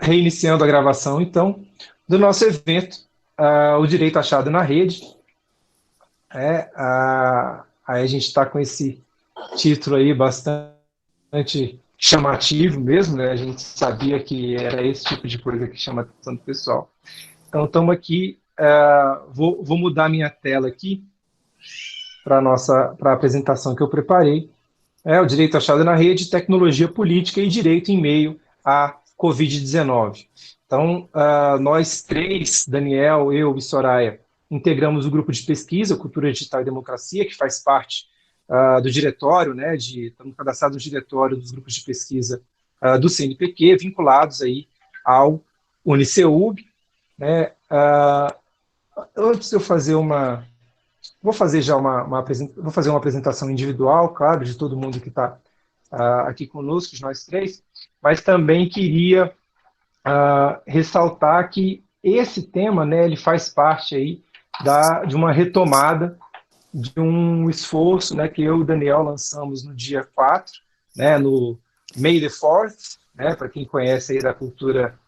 reiniciando a gravação, então, do nosso evento, O Direito Achado na Rede. Aí a gente está com esse título aí bastante chamativo mesmo, né? A gente sabia que era esse tipo de coisa que chama a atenção do pessoal. Então, estamos aqui, vou mudar minha tela aqui para a apresentação que eu preparei. O Direito Achado na Rede, Tecnologia Política e Direito em Meio à Covid-19. Então, nós três, Daniel, eu e Soraya, integramos o grupo de pesquisa Cultura Digital e Democracia, que faz parte do diretório, né, estamos cadastrados no diretório dos grupos de pesquisa do CNPq, vinculados aí ao Uniceub. Né. Antes de eu fazer vou fazer já vou fazer uma apresentação individual, claro, de todo mundo que está aqui conosco, de nós três, mas também queria ressaltar que esse tema, né, ele faz parte aí de uma retomada de um esforço, né, que eu e o Daniel lançamos no dia 4, né, no May the 4th, né, para quem conhece aí da cultura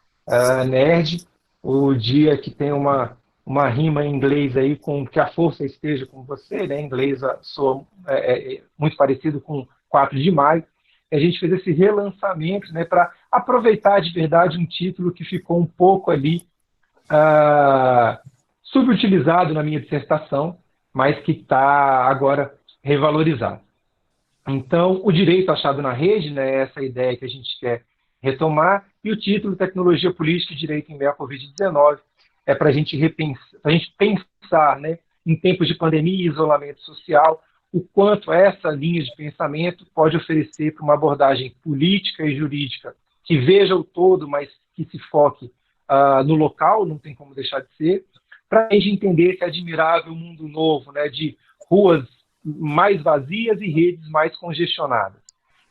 nerd, o dia que tem uma rima em inglês aí com que a força esteja com você, né, em inglês soa muito parecido com 4 de maio. A gente fez esse relançamento, né, para aproveitar de verdade um título que ficou um pouco ali subutilizado na minha dissertação, mas que está agora revalorizado. Então, o direito achado na rede, né, é essa ideia que a gente quer retomar, e o título Tecnologia Política e Direito em Meio à Covid-19 é para a gente pensar, né, em tempos de pandemia e isolamento social, o quanto essa linha de pensamento pode oferecer para uma abordagem política e jurídica que veja o todo, mas que se foque no local, não tem como deixar de ser, para a gente entender esse admirável mundo novo, né, de ruas mais vazias e redes mais congestionadas.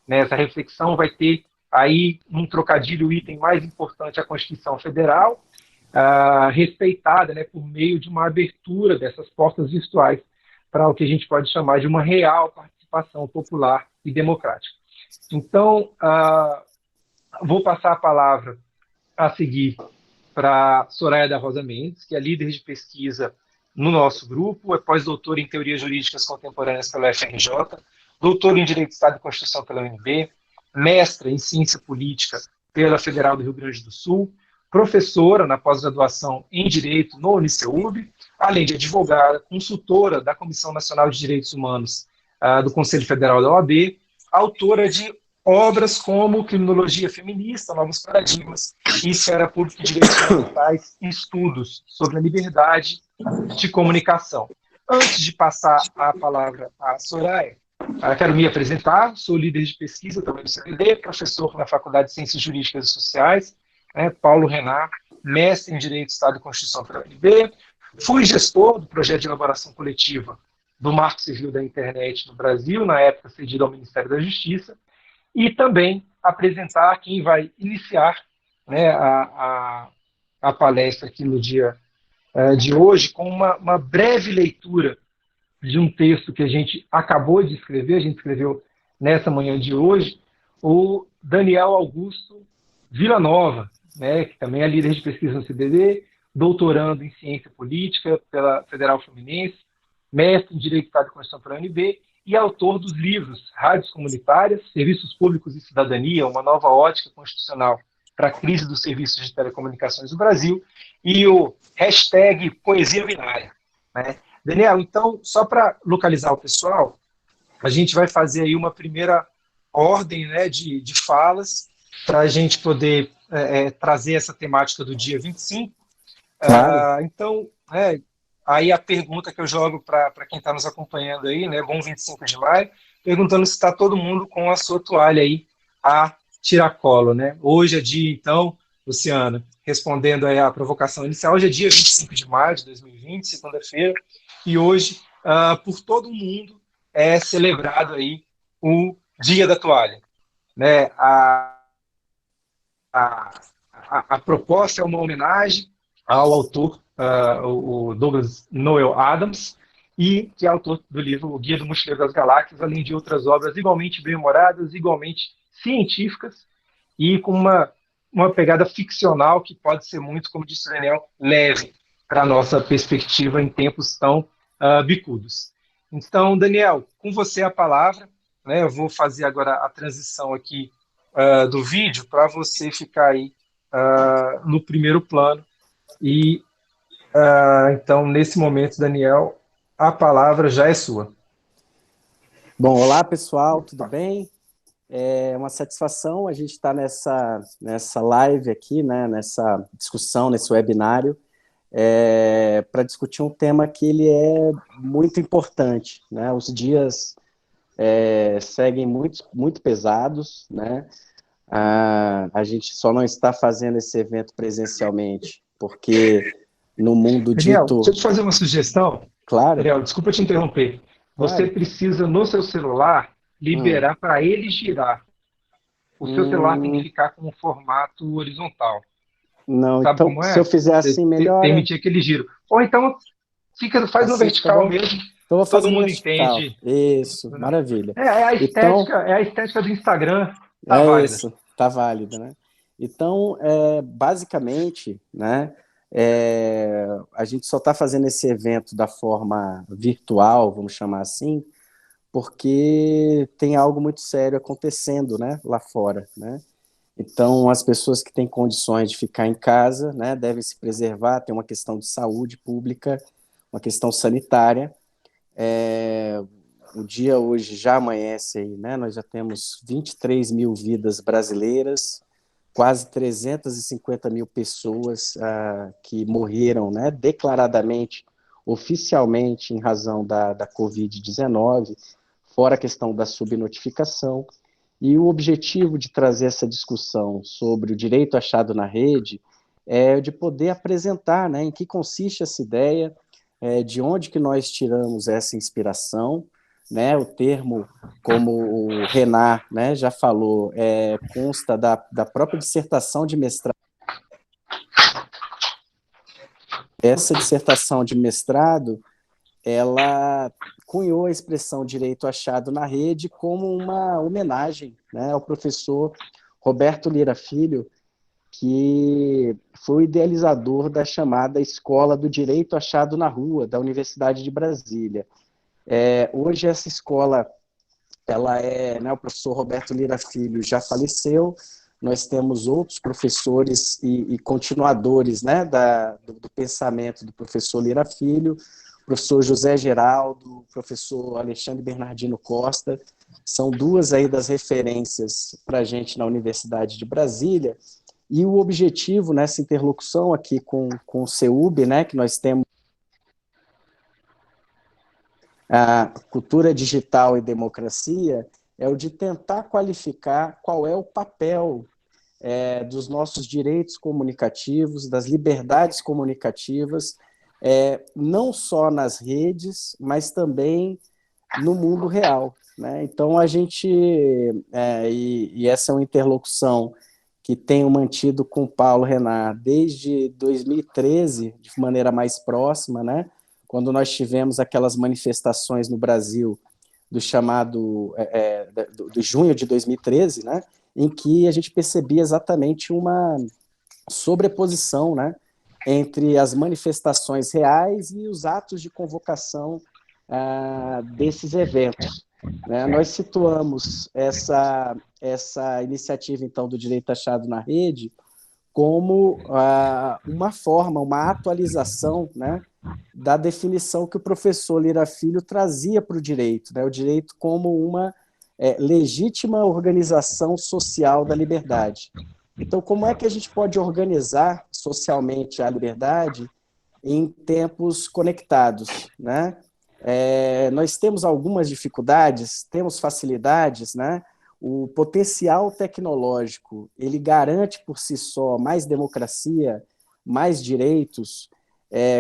Essa reflexão vai ter aí um trocadilho, o item mais importante, a Constituição Federal, respeitada, né, por meio de uma abertura dessas portas virtuais para o que a gente pode chamar de uma real participação popular e democrática. Então, vou passar a palavra a seguir para Soraya da Rosa Mendes, que é líder de pesquisa no nosso grupo, é pós-doutora em Teorias Jurídicas Contemporâneas pela UFRJ, doutora em Direito de Estado e Constituição pela UNB, mestra em Ciência Política pela Federal do Rio Grande do Sul, professora na pós-graduação em Direito no Uniceub, além de advogada, consultora da Comissão Nacional de Direitos Humanos do Conselho Federal da OAB, autora de obras como Criminologia Feminista, Novos Paradigmas e Esfera Pública e Direitos Fundamentais, estudos sobre a liberdade de comunicação. Antes de passar a palavra à Soraya, quero me apresentar, sou líder de pesquisa também do CND, professor na Faculdade de Ciências Jurídicas e Sociais, Paulo Renato, mestre em Direito, Estado e Constituição pela UNB, fui gestor do projeto de elaboração coletiva do Marco Civil da Internet no Brasil, na época cedido ao Ministério da Justiça, e também apresentar quem vai iniciar, né, a palestra aqui no dia de hoje, com uma breve leitura de um texto que a gente acabou de escrever, a gente escreveu nessa manhã de hoje, o Daniel Augusto Villanova, né, que também é líder de pesquisa no CDD, doutorando em Ciência Política pela Federal Fluminense, mestre em Direito de Estado e Constituição pela UNB, e autor dos livros Rádios Comunitárias, Serviços Públicos e Cidadania, uma nova ótica constitucional para a crise dos serviços de telecomunicações do Brasil, e o hashtag Poesia Binária. Né? Daniel, então, só para localizar o pessoal, a gente vai fazer aí uma primeira ordem, né, de falas, para a gente poder trazer essa temática do dia 25. Claro. Então, aí a pergunta que eu jogo para quem está nos acompanhando aí, né, bom 25 de maio, perguntando se está todo mundo com a sua toalha aí a tiracolo, né? Hoje é dia, então, Luciana, respondendo aí a provocação inicial, hoje é dia 25 de maio de 2020, segunda-feira, e hoje, por todo o mundo, é celebrado aí o Dia da Toalha. Né? A proposta é uma homenagem ao autor, o Douglas Noel Adams, e que é autor do livro O Guia do Mochileiro das Galáxias, além de outras obras igualmente bem-humoradas, igualmente científicas, e com uma pegada ficcional que pode ser muito, como disse o Daniel, leve para a nossa perspectiva em tempos tão bicudos. Então, Daniel, com você a palavra, né? Eu vou fazer agora a transição aqui do vídeo para você ficar aí no primeiro plano. E então, nesse momento, Daniel, a palavra já é sua. Bom, olá pessoal, tudo bem? É uma satisfação a gente estar nessa live aqui, né, nessa discussão, nesse webinário, para discutir um tema que ele é muito importante, né? Os dias seguem muito pesados, né? A gente só não está fazendo esse evento presencialmente porque no mundo Daniel, dito... deixa eu te fazer uma sugestão. Claro, Daniel, desculpa te interromper. Você claro. precisa, no seu celular, Hum, liberar para ele girar. O seu celular tem que hum, ficar com um formato horizontal. não, Sabe então como se eu é? fizer Você assim melhora, permitir aquele giro. Ou então, faz no assim fica vertical bom? mesmo, Então, eu vou todo fazer no mundo vertical. entende. Isso, maravilha. Então, É a estética do Instagram, tá é válida. isso, tá válido, né? Então, basicamente, né, a gente só está fazendo esse evento da forma virtual, vamos chamar assim, porque tem algo muito sério acontecendo, né, lá fora, né? Então, as pessoas que têm condições de ficar em casa, né, devem se preservar, tem uma questão de saúde pública, uma questão sanitária. O dia hoje já amanhece aí, né? Nós já temos 23 mil vidas brasileiras, quase 350 mil pessoas que morreram, né, declaradamente, oficialmente, em razão da Covid-19, fora a questão da subnotificação. E o objetivo de trazer essa discussão sobre o direito achado na rede é de poder apresentar, né, em que consiste essa ideia, de onde que nós tiramos essa inspiração, né, o termo, como o Renard, né, já falou, consta da própria dissertação de mestrado. Essa dissertação de mestrado, ela cunhou a expressão direito achado na rede como uma homenagem, né, ao professor Roberto Lira Filho, que foi o idealizador da chamada Escola do Direito Achado na Rua, da Universidade de Brasília. Hoje essa escola, né, o professor Roberto Lira Filho já faleceu, nós temos outros professores e continuadores, né, do pensamento do professor Lira Filho, professor José Geraldo, professor Alexandre Bernardino Costa, são duas aí das referências para a gente na Universidade de Brasília, e o objetivo nessa interlocução aqui com o CEUB, né, que nós temos a cultura digital e democracia, é o de tentar qualificar qual é o papel dos nossos direitos comunicativos, das liberdades comunicativas, não só nas redes, mas também no mundo real, né? Então, a gente, e essa é uma interlocução que tenho mantido com o Paulo Renard desde 2013, de maneira mais próxima, né? Quando nós tivemos aquelas manifestações no Brasil do chamado do junho de 2013, né, em que a gente percebia exatamente uma sobreposição, né, entre as manifestações reais e os atos de convocação desses eventos. Né? Nós situamos essa iniciativa, então, do direito achado na rede como uma forma, uma atualização, né, da definição que o professor Lira Filho trazia para o direito, né, o direito como uma legítima organização social da liberdade. Então, como é que a gente pode organizar socialmente a liberdade em tempos conectados, né? Nós temos algumas dificuldades, temos facilidades, né? O potencial tecnológico, ele garante por si só mais democracia, mais direitos.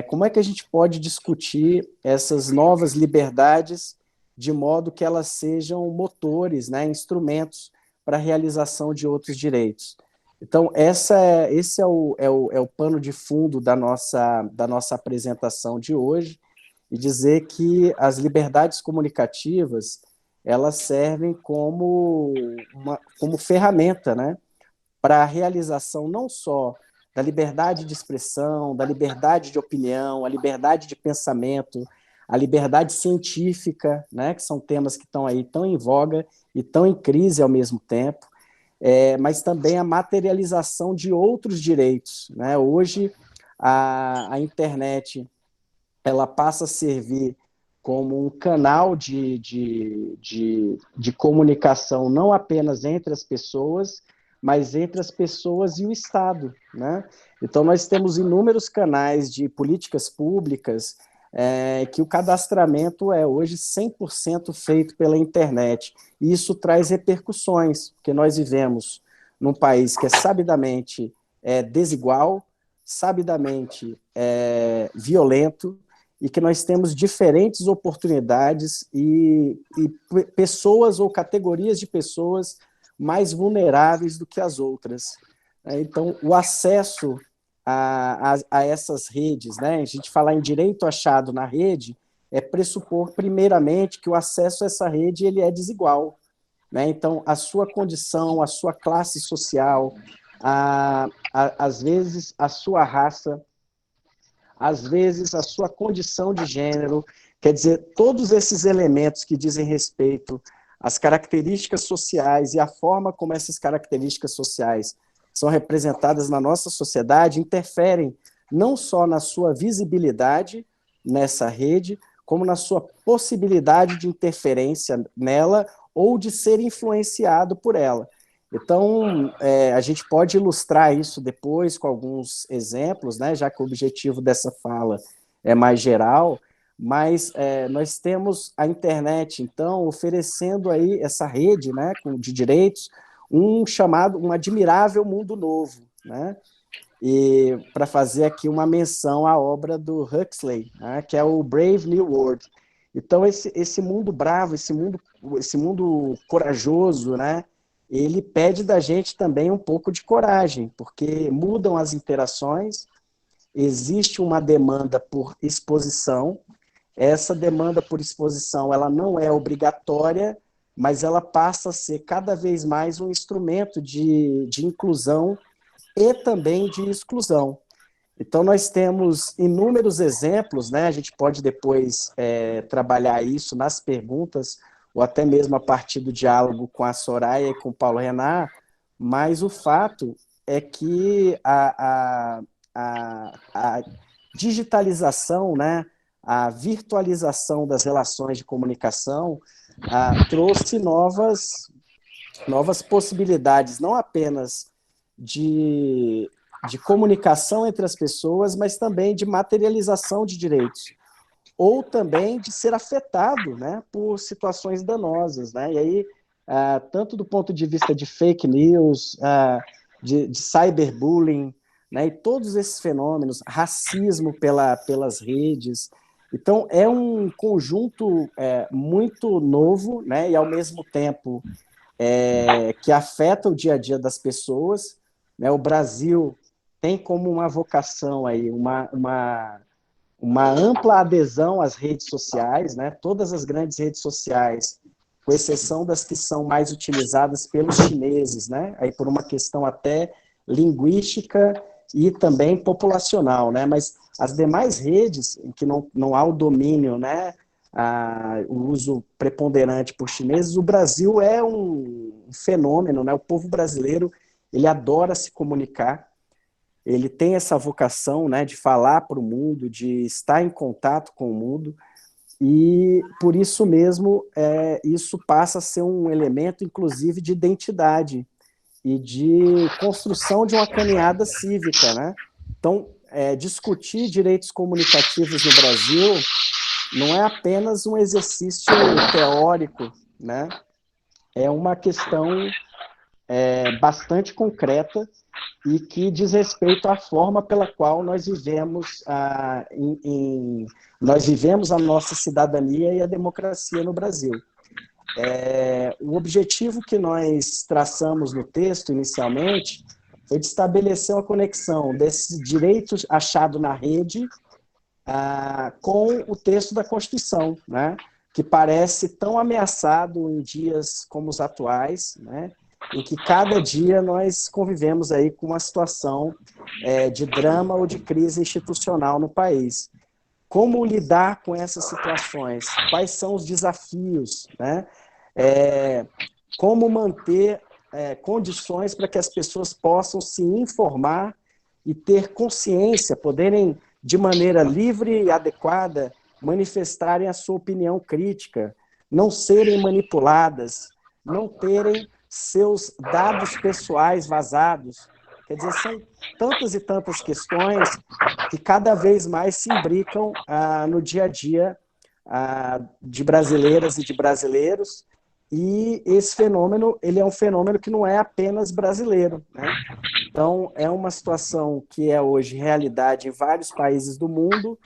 Como é que a gente pode discutir essas novas liberdades de modo que elas sejam motores, né, instrumentos para a realização de outros direitos? Então, esse é o pano de fundo da nossa apresentação de hoje, e dizer que as liberdades comunicativas elas servem como ferramenta, né, para a realização não só da liberdade de expressão, da liberdade de opinião, a liberdade de pensamento, a liberdade científica, né, que são temas que estão aí tão em voga e tão em crise ao mesmo tempo, mas também a materialização de outros direitos, né? Hoje, a internet ela passa a servir como um canal de comunicação não apenas entre as pessoas, mas entre as pessoas e o Estado, né? Então, nós temos inúmeros canais de políticas públicas que o cadastramento é hoje 100% feito pela internet. E isso traz repercussões, porque nós vivemos num país que é sabidamente desigual, sabidamente violento, e que nós temos diferentes oportunidades e pessoas ou categorias de pessoas mais vulneráveis do que as outras. Então, o acesso a essas redes, né? A gente falar em direito achado na rede é pressupor, primeiramente, que o acesso a essa rede ele é desigual, né? Então, a sua condição, a sua classe social, às vezes a sua raça, às vezes a sua condição de gênero, quer dizer, todos esses elementos que dizem respeito às características sociais e a forma como essas características sociais são representadas na nossa sociedade interferem não só na sua visibilidade nessa rede, como na sua possibilidade de interferência nela ou de ser influenciado por ela. Então, a gente pode ilustrar isso depois com alguns exemplos, né, já que o objetivo dessa fala é mais geral, mas nós temos a internet, então, oferecendo aí essa rede, né, de direitos, um admirável mundo novo, né? E para fazer aqui uma menção à obra do Huxley, né, que é o Brave New World. Então, esse mundo bravo, esse mundo corajoso, né, ele pede da gente também um pouco de coragem, porque mudam as interações, existe uma demanda por exposição, essa demanda por exposição ela não é obrigatória, mas ela passa a ser cada vez mais um instrumento de inclusão e também de exclusão. Então, nós temos inúmeros exemplos, né? A gente pode depois trabalhar isso nas perguntas, ou até mesmo a partir do diálogo com a Soraya e com o Paulo Renard, mas o fato é que a digitalização, né? A virtualização das relações de comunicação trouxe novas possibilidades, não apenas de comunicação entre as pessoas, mas também de materialização de direitos, ou também de ser afetado, né, por situações danosas, né? E aí, tanto do ponto de vista de fake news, de cyberbullying, né, e todos esses fenômenos, racismo pelas redes. Então, é um conjunto muito novo, né, e ao mesmo tempo que afeta o dia a dia das pessoas, né? O Brasil tem como uma vocação aí, uma ampla adesão às redes sociais, né? Todas as grandes redes sociais, com exceção das que são mais utilizadas pelos chineses, né? Aí por uma questão até linguística e também populacional, né? Mas as demais redes, em que não há o domínio, né? O uso preponderante por chineses, o Brasil é um fenômeno, né? O povo brasileiro, ele adora se comunicar, ele tem essa vocação, né, de falar para o mundo, de estar em contato com o mundo, e por isso mesmo isso passa a ser um elemento, inclusive, de identidade e de construção de uma caminhada cívica, né? Então, discutir direitos comunicativos no Brasil não é apenas um exercício teórico, né? É uma questão bastante concreta e que diz respeito à forma pela qual nós vivemos nós vivemos a nossa cidadania e a democracia no Brasil. O objetivo que nós traçamos no texto inicialmente foi de estabelecer uma conexão desse direito achado na rede com o texto da Constituição, né, que parece tão ameaçado em dias como os atuais, né, em que cada dia nós convivemos aí com uma situação de drama ou de crise institucional no país. Como lidar com essas situações? Quais são os desafios, né? Como manter condições para que as pessoas possam se informar e ter consciência, poderem, de maneira livre e adequada, manifestarem a sua opinião crítica, não serem manipuladas, não terem seus dados pessoais vazados. Quer dizer, são tantas e tantas questões que cada vez mais se imbricam no dia a dia de brasileiras e de brasileiros, e esse fenômeno, ele é um fenômeno que não é apenas brasileiro, né? Então, é uma situação que é hoje realidade em vários países do mundo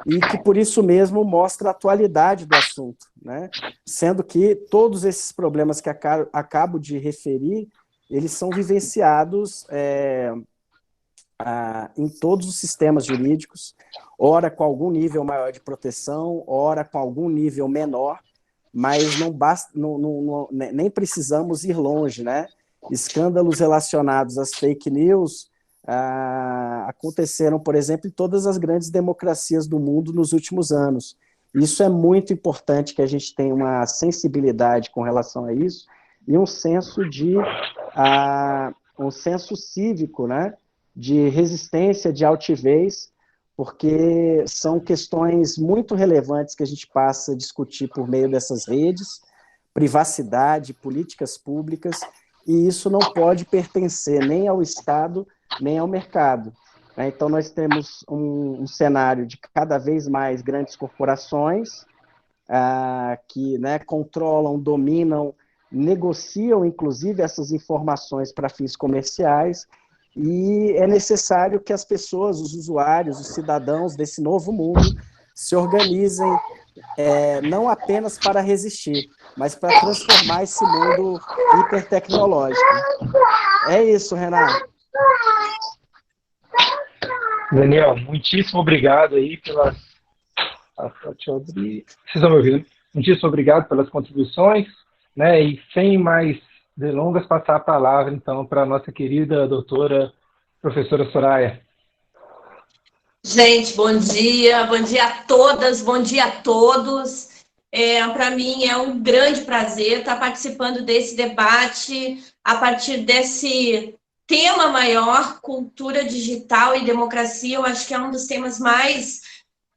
e que, por isso mesmo, mostra a atualidade do assunto, né? Sendo que todos esses problemas que acabo de referir, eles são vivenciados em todos os sistemas jurídicos, ora com algum nível maior de proteção, ora com algum nível menor, mas não basta, nem precisamos ir longe, né? Escândalos relacionados às fake news aconteceram, por exemplo, em todas as grandes democracias do mundo nos últimos anos. Isso é muito importante, que a gente tenha uma sensibilidade com relação a isso e um senso um senso cívico, né? De resistência, de altivez, porque são questões muito relevantes que a gente passa a discutir por meio dessas redes, privacidade, políticas públicas, e isso não pode pertencer nem ao Estado, nem ao mercado. Então, nós temos um cenário de cada vez mais grandes corporações que, né, controlam, dominam, negociam, inclusive, essas informações para fins comerciais, e é necessário que as pessoas, os usuários, os cidadãos desse novo mundo se organizem, não apenas para resistir, mas para transformar esse mundo hipertecnológico. É isso, Renato. Daniel, muitíssimo obrigado aí pelas... Deixa eu abrir. Vocês estão me ouvindo? Muitíssimo obrigado pelas contribuições, né? E sem mais delongas, passar a palavra, então, para a nossa querida doutora, professora Soraya. Gente, bom dia a todas, bom dia a todos. Para mim é um grande prazer estar participando desse debate a partir desse tema maior, cultura digital e democracia. Eu acho que é um dos temas mais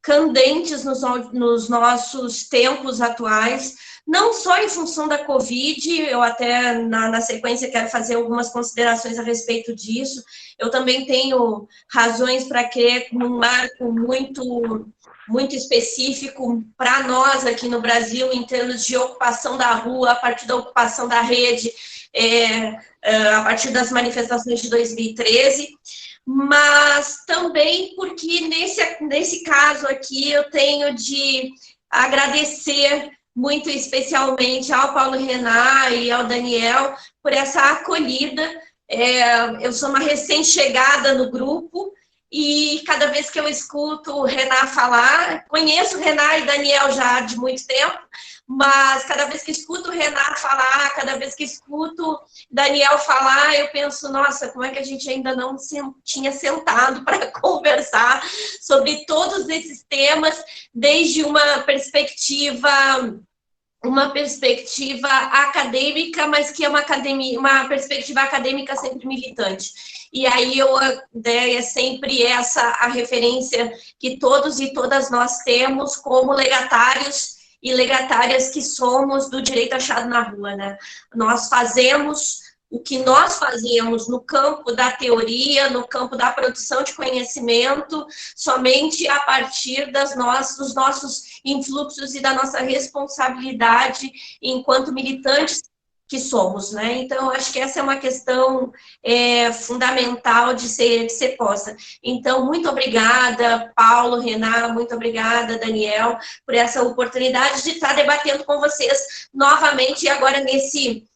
candentes nos nossos tempos atuais, não só em função da Covid, eu até na sequência quero fazer algumas considerações a respeito disso. Eu também tenho razões para crer num marco muito específico para nós aqui no Brasil, em termos de ocupação da rua, a partir da ocupação da rede, a partir das manifestações de 2013, mas também porque nesse caso aqui eu tenho de agradecer muito especialmente ao Paulo Renan e ao Daniel por essa acolhida. Eu sou uma recém-chegada no grupo e cada vez que eu escuto o Renan falar, conheço o Renan e Daniel já de muito tempo, mas cada vez que escuto o Renan falar, cada vez que escuto Daniel falar, eu penso, nossa, como é que a gente ainda não tinha sentado para conversar sobre todos esses temas, desde uma perspectiva acadêmica, mas que é uma perspectiva acadêmica sempre militante. E aí a ideia é sempre essa, a referência que todos e todas nós temos como legatários e legatárias que somos do direito achado na rua, né? Nós fazemos o que nós fazemos no campo da teoria, no campo da produção de conhecimento, somente a partir dos nossos influxos e da nossa responsabilidade enquanto militantes que somos, né? Então, acho que essa é uma questão fundamental de ser posta. Então, muito obrigada, Paulo, Renan, muito obrigada, Daniel, por essa oportunidade de estar debatendo com vocês novamente, e agora nesse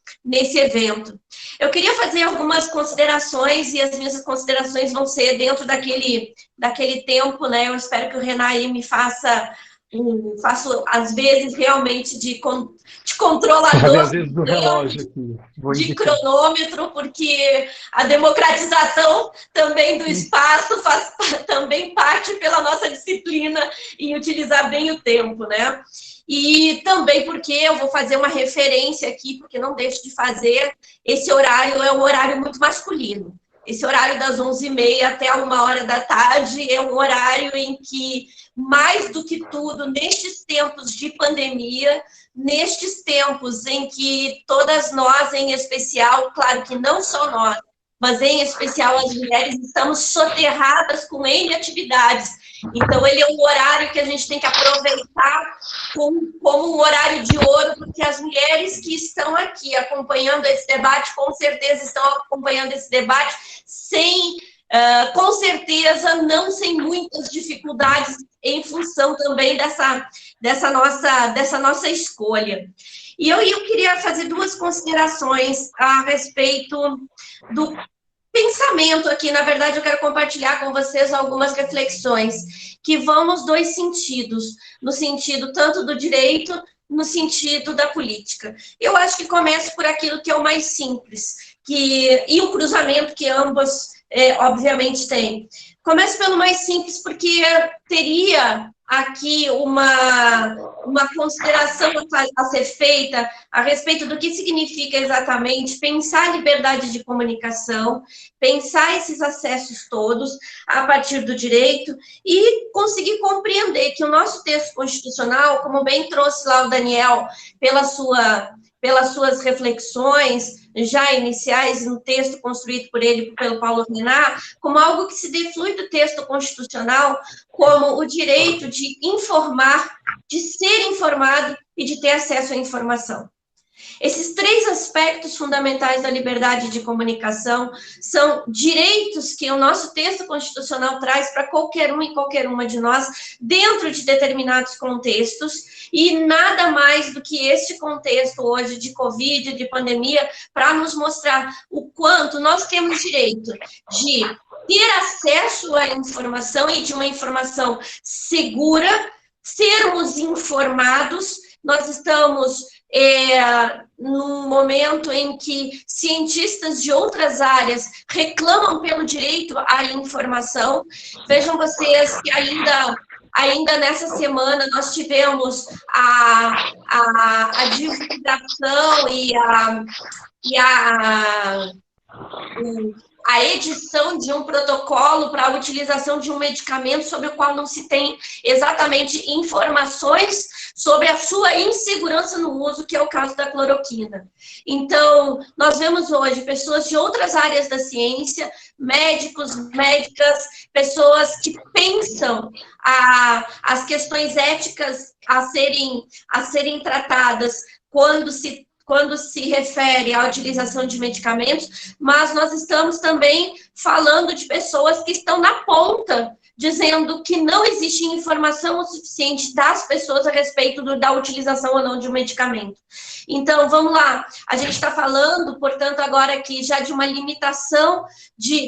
evento. Eu queria fazer algumas considerações, e as minhas considerações vão ser dentro daquele tempo, né? Eu espero que o Renan aí me faça faço às vezes realmente de controlador, Às vezes do relógio aqui. de cronômetro, porque a democratização também do espaço faz também parte pela nossa disciplina em utilizar bem o tempo, né? E também porque eu vou fazer uma referência aqui, porque não deixo de fazer, esse horário é um horário muito masculino. Esse horário das 11h30 até 13h é um horário em que, mais do que tudo, nestes tempos de pandemia, nestes tempos em que todas nós, em especial, claro que não só nós, mas em especial as mulheres, estamos soterradas com N atividades. Então, ele é um horário que a gente tem que aproveitar como um horário de ouro, porque as mulheres que estão aqui acompanhando esse debate, com certeza estão acompanhando esse debate com certeza, não sem muitas dificuldades em função também dessa nossa escolha. E eu queria fazer duas considerações a respeito do pensamento aqui. Na verdade, eu quero compartilhar com vocês algumas reflexões que vão nos dois sentidos, no sentido tanto do direito, no sentido da política. Eu acho que começo por aquilo que é o mais simples, e o cruzamento que ambos, obviamente, têm. Começo pelo mais simples, porque teria aqui uma consideração a ser feita a respeito do que significa exatamente pensar a liberdade de comunicação, pensar esses acessos todos a partir do direito e conseguir compreender que o nosso texto constitucional, como bem trouxe lá o Daniel pelas suas reflexões já iniciais no texto construído por ele, pelo Paulo Renan, como algo que se deflui do texto constitucional como o direito de informar, de ser informado e de ter acesso à informação. Esses três aspectos fundamentais da liberdade de comunicação são direitos que o nosso texto constitucional traz para qualquer um e qualquer uma de nós, dentro de determinados contextos, e nada mais do que este contexto hoje de Covid, de pandemia, para nos mostrar o quanto nós temos direito de ter acesso à informação e de uma informação segura, sermos informados. Nós estamos num momento em que cientistas de outras áreas reclamam pelo direito à informação. Vejam vocês que ainda nessa semana nós tivemos a divulgação e a edição de um protocolo para a utilização de um medicamento sobre o qual não se tem exatamente informações sobre a sua insegurança no uso, que é o caso da cloroquina. Então, nós vemos hoje pessoas de outras áreas da ciência, médicos, médicas, pessoas que pensam as questões éticas a serem tratadas quando se refere à utilização de medicamentos, mas nós estamos também falando de pessoas que estão na ponta, dizendo que não existe informação o suficiente das pessoas a respeito da utilização ou não de um medicamento. Então, vamos lá, a gente está falando, portanto, agora aqui já de uma limitação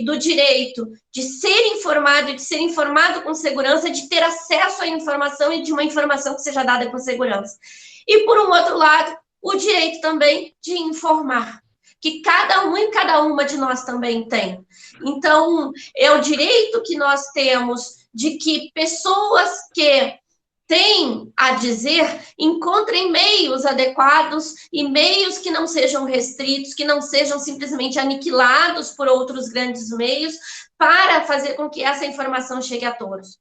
do direito de ser informado com segurança, de ter acesso à informação e de uma informação que seja dada com segurança. E, por um outro lado, o direito também de informar, que cada um e cada uma de nós também tem. Então, é o direito que nós temos de que pessoas que têm a dizer encontrem meios adequados e meios que não sejam restritos, que não sejam simplesmente aniquilados por outros grandes meios, para fazer com que essa informação chegue a todos.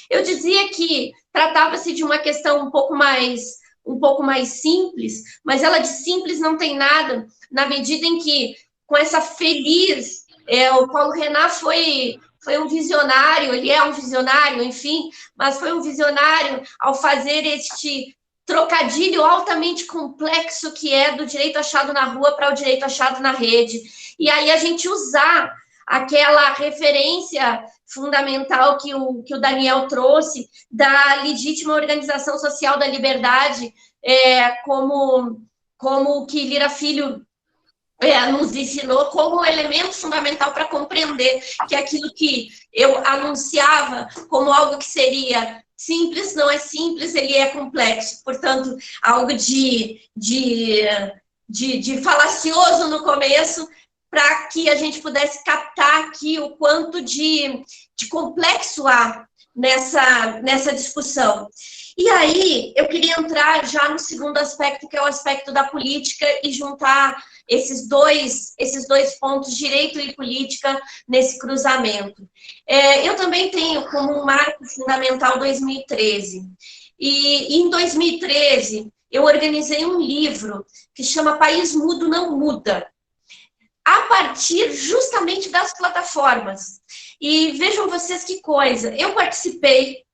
Eu dizia que tratava-se de uma questão um pouco mais simples, mas ela de simples não tem nada, na medida em que, com essa feliz, o Paulo Renan foi um visionário, ele é um visionário, enfim, mas foi um visionário ao fazer este trocadilho altamente complexo que é do direito achado na rua para o direito achado na rede. E aí a gente usar aquela referência fundamental que o Daniel trouxe da legítima organização social da liberdade, como o que Lira Filho nos ensinou como elemento fundamental para compreender que aquilo que eu anunciava como algo que seria simples, não é simples, ele é complexo. Portanto, algo de falacioso no começo, para que a gente pudesse captar aqui o quanto de complexo há nessa discussão. E aí, eu queria entrar já no segundo aspecto, que é o aspecto da política, e juntar esses dois pontos, direito e política, nesse cruzamento. Eu também tenho como um marco fundamental 2013. E em 2013, eu organizei um livro que chama País Mudo Não Muda, a partir justamente das plataformas. E vejam vocês que coisa, eu participei,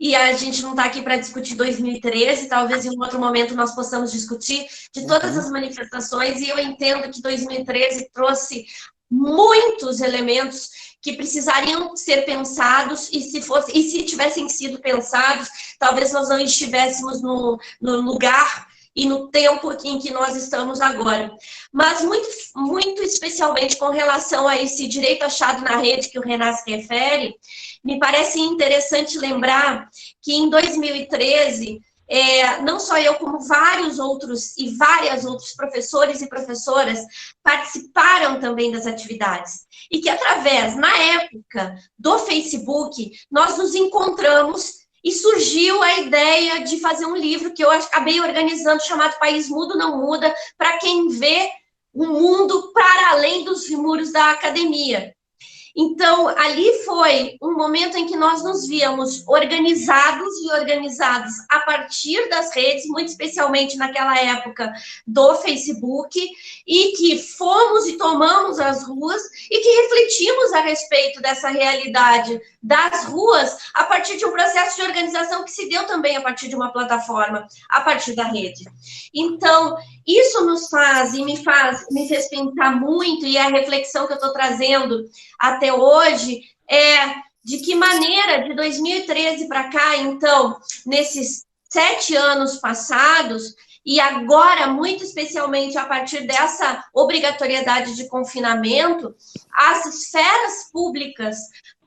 e a gente não está aqui para discutir 2013, talvez em um outro momento nós possamos discutir de todas as manifestações, e eu entendo que 2013 trouxe muitos elementos que precisariam ser pensados, e se tivessem sido pensados, talvez nós não estivéssemos no lugar e no tempo em que nós estamos agora. Mas muito especialmente com relação a esse direito achado na rede que o Renan se refere, me parece interessante lembrar que em 2013, não só eu, como vários outros e várias outros professores e professoras participaram também das atividades. E que através, na época, do Facebook, nós nos encontramos e surgiu a ideia de fazer um livro que eu acabei organizando, chamado País Mudo Não Muda, para quem vê o mundo para além dos muros da academia. Então, ali foi um momento em que nós nos víamos organizados e organizados a partir das redes, muito especialmente naquela época do Facebook, e que fomos e tomamos as ruas e que refletimos a respeito dessa realidade das ruas a partir de um processo de organização que se deu também a partir de uma plataforma, a partir da rede. Então, isso nos faz e me fez pensar muito, e a reflexão que eu estou trazendo até hoje é de que maneira, de 2013 para cá, então, nesses 7 anos passados, e agora, muito especialmente a partir dessa obrigatoriedade de confinamento, as esferas públicas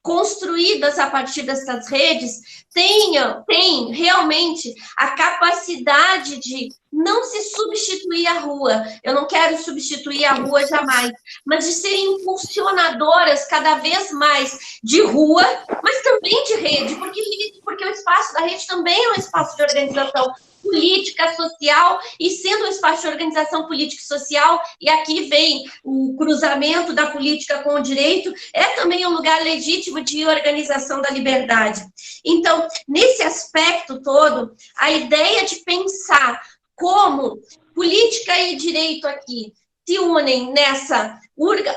construídas a partir dessas redes têm realmente a capacidade de não se substituir a rua. Eu não quero substituir a rua jamais, mas de serem impulsionadoras cada vez mais de rua, mas também de rede, porque o espaço da rede também é um espaço de organização política, social, e sendo um espaço de organização política e social, e aqui vem o cruzamento da política com o direito, é também um lugar legítimo de organização da liberdade. Então, nesse aspecto todo, a ideia de pensar como política e direito aqui se unem nessa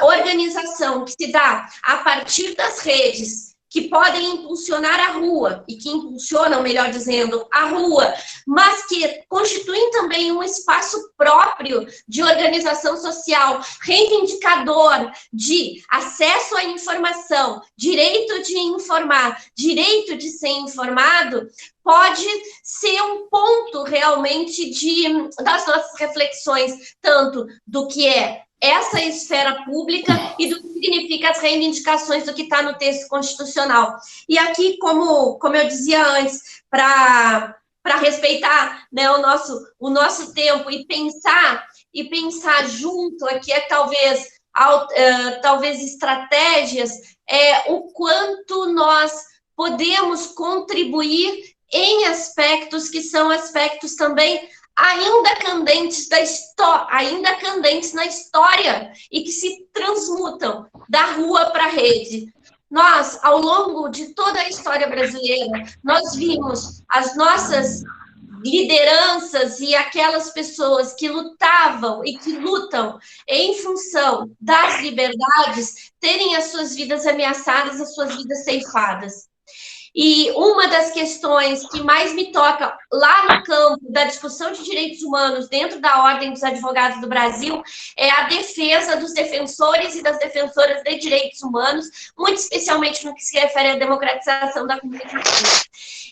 organização que se dá a partir das redes, que podem impulsionar a rua, e que impulsionam, melhor dizendo, a rua, mas que constituem também um espaço próprio de organização social, reivindicador de acesso à informação, direito de informar, direito de ser informado, pode ser um ponto realmente das nossas reflexões, tanto do que é essa esfera pública e do que significa as reivindicações do que está no texto constitucional. E aqui, como eu dizia antes, para respeitar, né, o nosso tempo e pensar junto aqui talvez estratégias, o quanto nós podemos contribuir em aspectos que são aspectos também ainda candentes na história e que se transmutam da rua para a rede. Nós, ao longo de toda a história brasileira, nós vimos as nossas lideranças e aquelas pessoas que lutavam e que lutam em função das liberdades terem as suas vidas ameaçadas, as suas vidas ceifadas. E uma das questões que mais me toca lá no campo da discussão de direitos humanos dentro da Ordem dos Advogados do Brasil é a defesa dos defensores e das defensoras de direitos humanos, muito especialmente no que se refere à democratização da comunicação.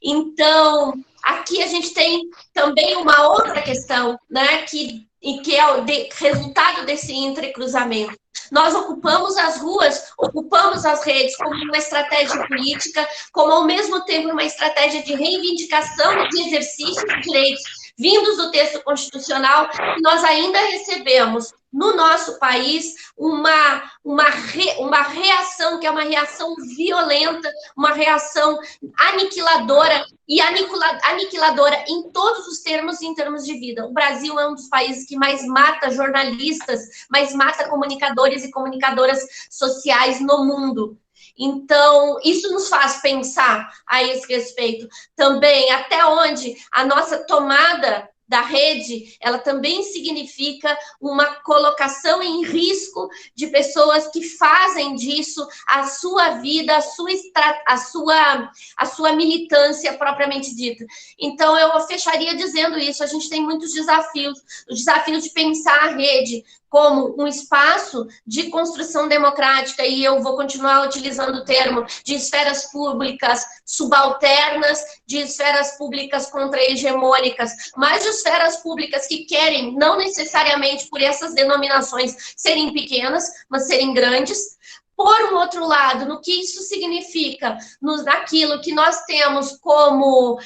Então, aqui a gente tem também uma outra questão, né, que é o resultado desse entrecruzamento. Nós ocupamos as ruas, ocupamos as redes como uma estratégia política, como ao mesmo tempo uma estratégia de reivindicação e de exercício de direitos vindos do texto constitucional, e nós ainda recebemos no nosso país uma reação que é uma reação violenta, uma reação aniquiladora, e aniquiladora em todos os termos e em termos de vida. O Brasil é um dos países que mais mata jornalistas, mais mata comunicadores e comunicadoras sociais no mundo. Então, isso nos faz pensar a esse respeito também até onde a nossa tomada da rede, ela também significa uma colocação em risco de pessoas que fazem disso a sua vida, a sua militância propriamente dita. Então, eu fecharia dizendo isso, a gente tem muitos desafios, o desafio de pensar a rede como um espaço de construção democrática, e eu vou continuar utilizando o termo de esferas públicas subalternas, de esferas públicas contra-hegemônicas, mas de esferas públicas que querem, não necessariamente por essas denominações serem pequenas, mas serem grandes. Por um outro lado, no que isso significa, naquilo que nós temos como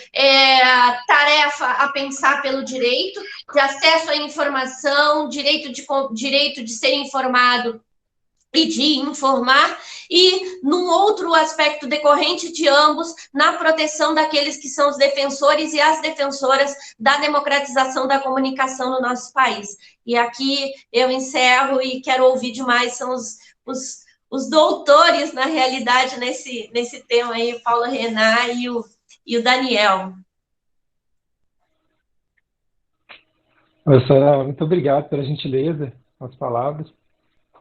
tarefa a pensar pelo direito, de acesso à informação, direito de ser informado e de informar, e num outro aspecto decorrente de ambos, na proteção daqueles que são os defensores e as defensoras da democratização da comunicação no nosso país. E aqui eu encerro e quero ouvir demais, são os doutores, na realidade, nesse tema aí, o Paulo Renan e o Daniel. Professora, muito obrigado pela gentileza, as palavras.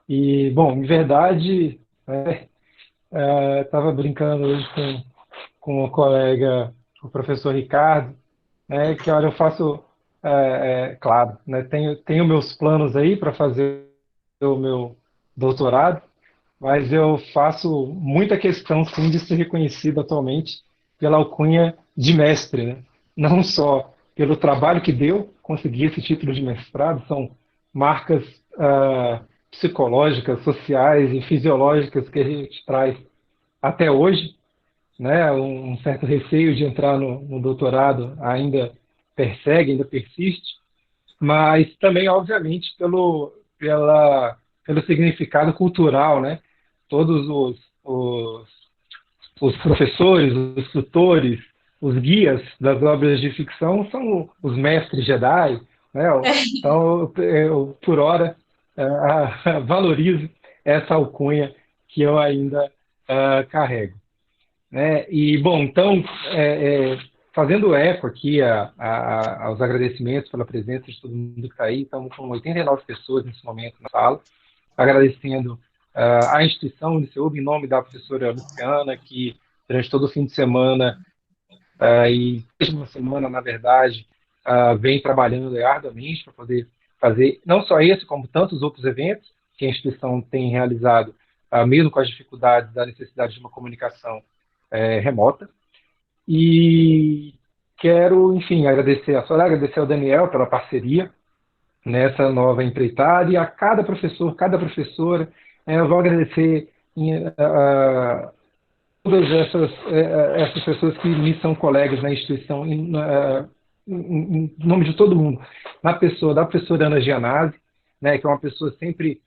E, bom, em verdade, estava brincando hoje com o colega, o professor Ricardo, que, olha, eu faço, claro, né, tenho meus planos aí para fazer o meu doutorado, mas eu faço muita questão, sim, de ser reconhecido atualmente pela alcunha de mestre, né? Não só pelo trabalho que deu conseguir esse título de mestrado, são marcas psicológicas, sociais e fisiológicas que a gente traz até hoje, né? Um certo receio de entrar no doutorado ainda persegue, ainda persiste, mas também, obviamente, pelo significado cultural, né? Todos os professores, os tutores, os guias das obras de ficção são os mestres Jedi, né? Então, eu por hora, valorizo essa alcunha que eu ainda carrego. Né? E, bom, então, fazendo eco aqui aos agradecimentos pela presença de todo mundo que está aí, estamos com 89 pessoas nesse momento na sala, agradecendo a instituição Uniceup, em nome da professora Luciana, que durante todo o fim de semana, e desde uma semana, na verdade, vem trabalhando arduamente para poder fazer não só esse, como tantos outros eventos que a instituição tem realizado, mesmo com as dificuldades da necessidade de uma comunicação remota. E quero, enfim, agradecer a senhora, agradecer ao Daniel pela parceria nessa nova empreitada, e a cada professor, cada professora. Eu vou agradecer a todas essas pessoas que me são colegas na instituição, em nome de todo mundo, na pessoa da professora Ana Gianazzi, né, que é uma pessoa sempre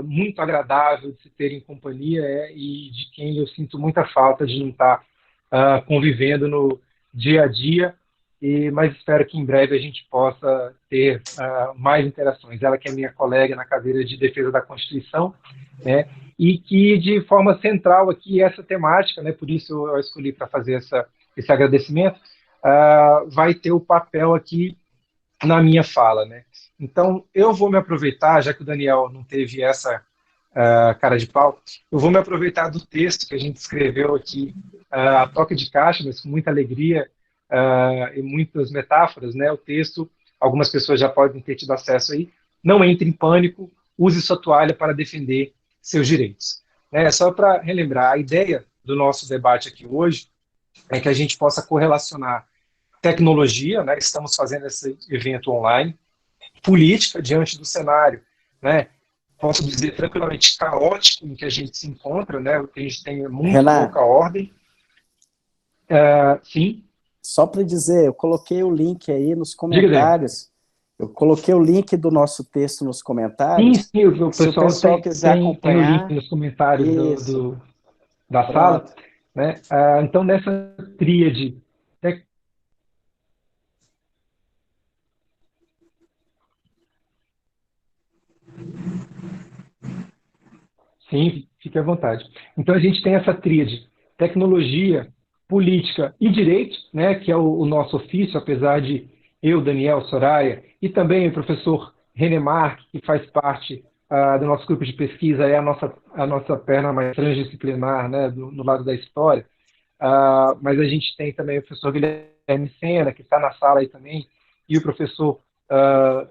muito agradável de se ter em companhia, e de quem eu sinto muita falta de não estar convivendo no dia a dia, mas espero que em breve a gente possa ter mais interações. Ela que é minha colega na cadeira de Defesa da Constituição, né, e que de forma central aqui essa temática, né, por isso eu escolhi para fazer esse agradecimento, vai ter o papel aqui na minha fala. Né. Então, eu vou me aproveitar, já que o Daniel não teve essa cara de pau, eu vou me aproveitar do texto que a gente escreveu aqui, a toque de caixa, mas com muita alegria e muitas metáforas, né? O texto, algumas pessoas já podem ter tido acesso aí. Não entre em pânico, use sua toalha para defender seus direitos. Né? Só para relembrar, a ideia do nosso debate aqui hoje é que a gente possa correlacionar tecnologia, né? Estamos fazendo esse evento online, política diante do cenário, né? Posso dizer tranquilamente caótico em que a gente se encontra, né? O que a gente tem é muito Renan, pouca ordem. Sim. só para dizer, eu coloquei o link aí nos Diga daí. comentários. Eu coloquei o link do nosso texto nos Sim, comentários. sim, o Se o pessoal pessoal quiser tem o link acompanhar, nos comentários isso, da sala, pronto. né? Então, nessa tríade, né? Sim, fique à vontade. Então, a gente tem essa tríade, tecnologia, política e direito, né, que é o nosso ofício, apesar de eu, Daniel, Soraya, e também o professor René Marque, que faz parte do nosso grupo de pesquisa, é a nossa perna mais transdisciplinar, né, no lado da história. Mas a gente tem também o professor Guilherme Sena, que está na sala aí também, e o professor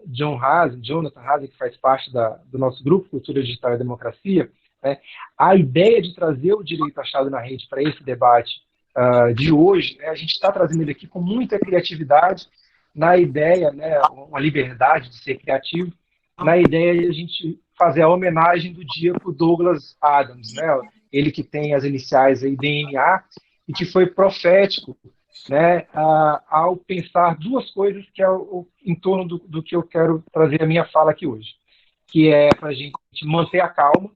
Jonathan Haase, que faz parte do nosso grupo Cultura Digital e Democracia. Né? A ideia de trazer o direito achado na rede para esse debate de hoje, né, a gente está trazendo ele aqui com muita criatividade, na ideia, né, uma liberdade de ser criativo, na ideia de a gente fazer a homenagem do dia para o Douglas Adams, né, ele que tem as iniciais aí DNA, e que foi profético, né, ao pensar duas coisas que é em torno do que eu quero trazer a minha fala aqui hoje, que é para a gente manter a calma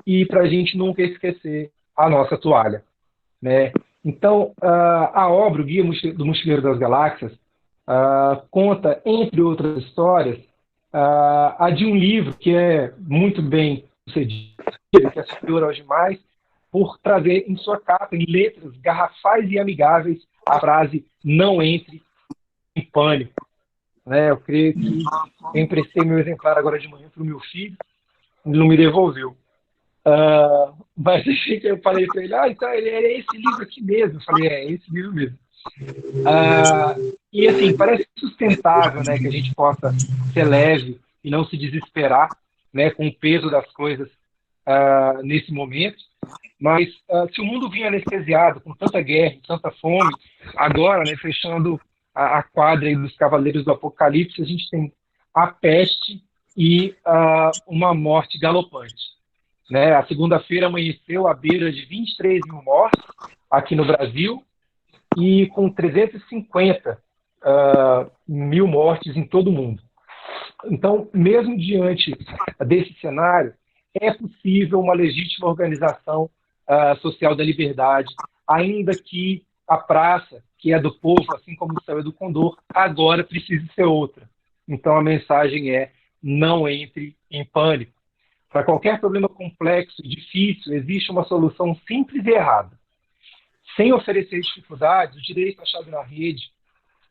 e para a gente nunca esquecer a nossa toalha. Né? Então, a obra, o Guia do Mochileiro das Galáxias, conta, entre outras histórias, a de um livro que é muito bem sucedido, que é superior aos demais, por trazer em sua capa, em letras garrafais e amigáveis, a frase "não entre em pânico". Né? Eu creio que eu emprestei meu exemplar agora de manhã para o meu filho, ele não me devolveu. Mas assim que eu falei para ele, então é esse livro aqui mesmo. Eu falei, é esse livro mesmo. E assim, parece sustentável, né, que a gente possa ser leve e não se desesperar, né, com o peso das coisas nesse momento. Mas se o mundo vinha anestesiado com tanta guerra, tanta fome, agora, né, fechando a quadra aí dos Cavaleiros do Apocalipse, a gente tem a peste e uma morte galopante. Né? A segunda-feira amanheceu à beira de 23 mil mortes aqui no Brasil e com 350 mil mortes em todo o mundo. Então, mesmo diante desse cenário, é possível uma legítima organização social da liberdade, ainda que a praça, que é do povo, assim como o céu é do condor, agora precise ser outra. Então, a mensagem é: não entre em pânico. Para qualquer problema complexo e difícil, existe uma solução simples e errada. Sem oferecer dificuldades, o direito achado na rede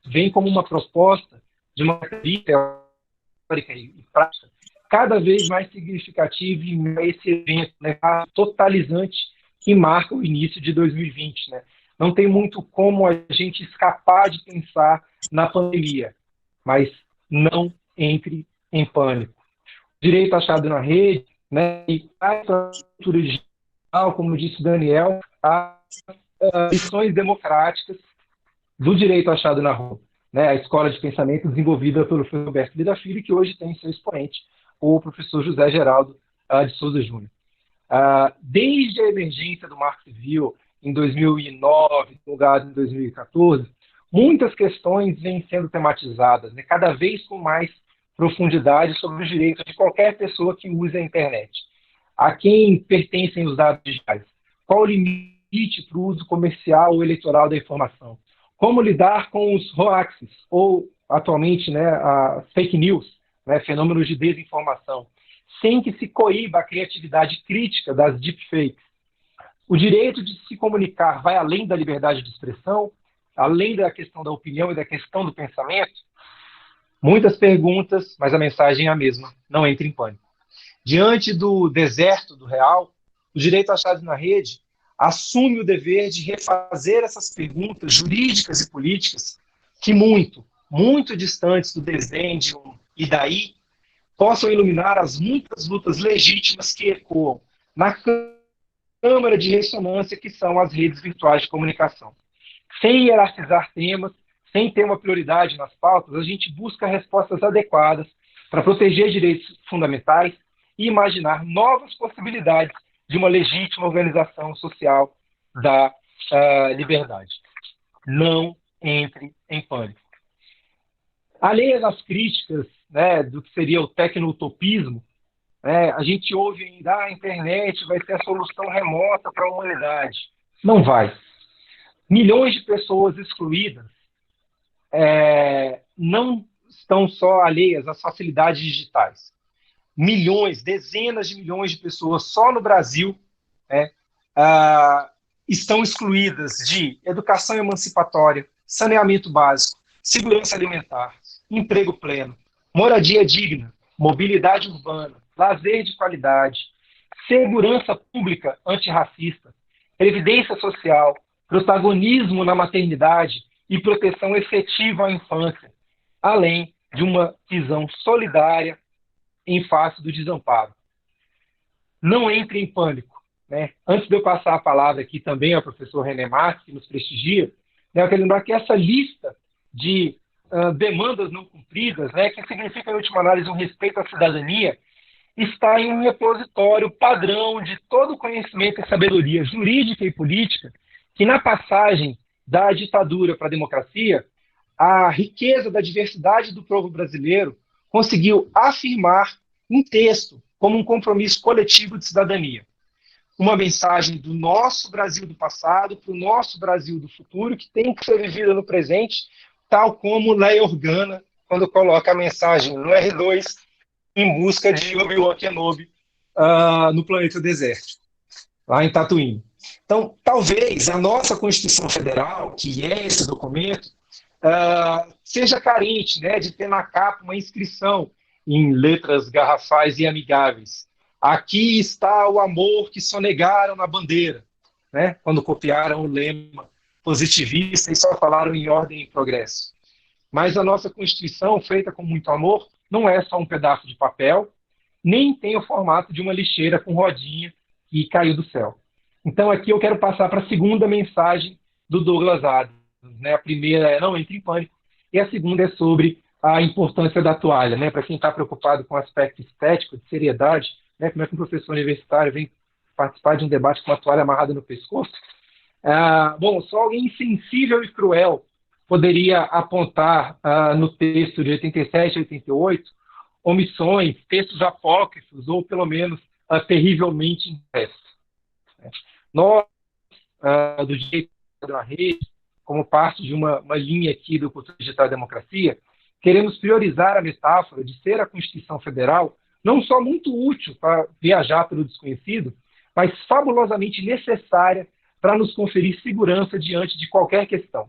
vem como uma proposta de uma teoria teórica e prática cada vez mais significativa em esse evento, né, totalizante que marca o início de 2020. Né? Não tem muito como a gente escapar de pensar na pandemia, mas não entre em pânico. Direito achado na rede, né, e a estrutura digital, como disse Daniel, as lições democráticas do direito achado na rua, né, a escola de pensamento desenvolvida pelo professor Roberto Lira Filho, que hoje tem seu expoente, o professor José Geraldo de Souza Júnior. Desde a emergência do Marco Civil, em 2009, divulgado em 2014, muitas questões vêm sendo tematizadas, né, cada vez com mais profundidade sobre os direitos de qualquer pessoa que use a internet. A quem pertencem os dados digitais? Qual o limite para o uso comercial ou eleitoral da informação? Como lidar com os hoaxes, ou atualmente, né, a fake news, né, fenômenos de desinformação, sem que se coíba a criatividade crítica das deepfakes? O direito de se comunicar vai além da liberdade de expressão, além da questão da opinião e da questão do pensamento? Muitas perguntas, mas a mensagem é a mesma: não entre em pânico. Diante do deserto do real, o direito achado na rede assume o dever de refazer essas perguntas jurídicas e políticas que muito distantes do desenho de um e daí, possam iluminar as muitas lutas legítimas que ecoam na câmara de ressonância que são as redes virtuais de comunicação. Sem hierarquizar temas, sem ter uma prioridade nas pautas, a gente busca respostas adequadas para proteger direitos fundamentais e imaginar novas possibilidades de uma legítima organização social da liberdade. Não entre em pânico. Alheias às críticas, né, do que seria o tecno-utopismo, né, a gente ouve ainda a internet vai ser a solução remota para a humanidade. Não vai. Milhões de pessoas excluídas não estão só alheias às facilidades digitais. Milhões, dezenas de milhões de pessoas só no Brasil estão excluídas de educação emancipatória, saneamento básico, segurança alimentar, emprego pleno, moradia digna, mobilidade urbana, lazer de qualidade, segurança pública antirracista, previdência social, protagonismo na maternidade e proteção efetiva à infância, além de uma visão solidária em face do desamparo. Não entre em pânico. Né? Antes de eu passar a palavra aqui também ao professor René Marques, que nos prestigia, eu quero lembrar que essa lista de demandas não cumpridas, né, que significa, em última análise, um respeito à cidadania, está em um repositório padrão de todo o conhecimento e sabedoria jurídica e política, que na passagem da ditadura para a democracia, a riqueza da diversidade do povo brasileiro conseguiu afirmar em texto como um compromisso coletivo de cidadania. Uma mensagem do nosso Brasil do passado para o nosso Brasil do futuro, que tem que ser vivida no presente, tal como Leia Organa, quando coloca a mensagem no R2, em busca de Obi-Wan Kenobi no planeta desértico, lá em Tatooine. Então, talvez a nossa Constituição Federal, que é esse documento, seja carente, né, de ter na capa uma inscrição em letras garrafais e amigáveis. Aqui está o amor que sonegaram na bandeira, né, quando copiaram o lema positivista e só falaram em ordem e progresso. Mas a nossa Constituição, feita com muito amor, não é só um pedaço de papel, nem tem o formato de uma lixeira com rodinha que caiu do céu. Então aqui eu quero passar para a segunda mensagem do Douglas Adams. Né? A primeira é não entre em pânico, e a segunda é sobre a importância da toalha. Né? Para quem está preocupado com o aspecto estético, de seriedade, né? Como é que um professor universitário vem participar de um debate com uma toalha amarrada no pescoço? Bom, só alguém insensível e cruel poderia apontar no texto de 87 e 88 omissões, textos apócrifos, ou pelo menos terrivelmente impressos. Nós, do direito da rede, como parte de uma linha aqui do Cultura Digital e Democracia, queremos priorizar a metáfora de ser a Constituição Federal não só muito útil para viajar pelo desconhecido, mas fabulosamente necessária para nos conferir segurança diante de qualquer questão.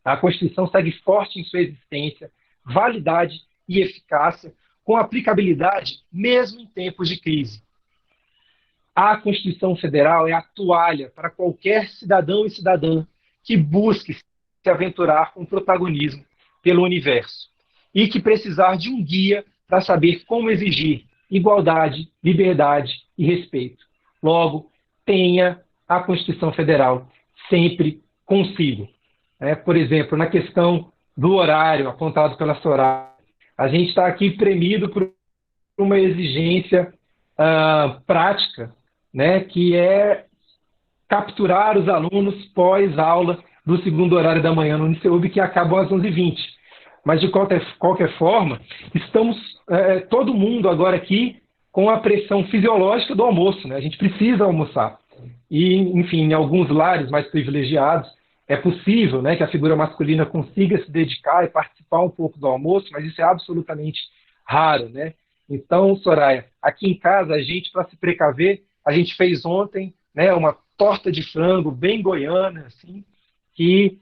A Constituição segue forte em sua existência, validade e eficácia, com aplicabilidade mesmo em tempos de crise. A Constituição Federal é a toalha para qualquer cidadão e cidadã que busque se aventurar com protagonismo pelo universo e que precisar de um guia para saber como exigir igualdade, liberdade e respeito. Logo, tenha a Constituição Federal sempre consigo. Por exemplo, na questão do horário apontado pela Soraya, a gente está aqui premido por uma exigência prática, né, que é capturar os alunos pós-aula do segundo horário da manhã no Uniceub, que acabam às 11h20. Mas, de qualquer forma, estamos todo mundo agora aqui com a pressão fisiológica do almoço. Né? A gente precisa almoçar. E, enfim, em alguns lares mais privilegiados, é possível, né, que a figura masculina consiga se dedicar e participar um pouco do almoço, mas isso é absolutamente raro. Né? Então, Soraya, aqui em casa, a gente, para se precaver, a gente fez ontem, né, uma torta de frango bem goiana, assim, que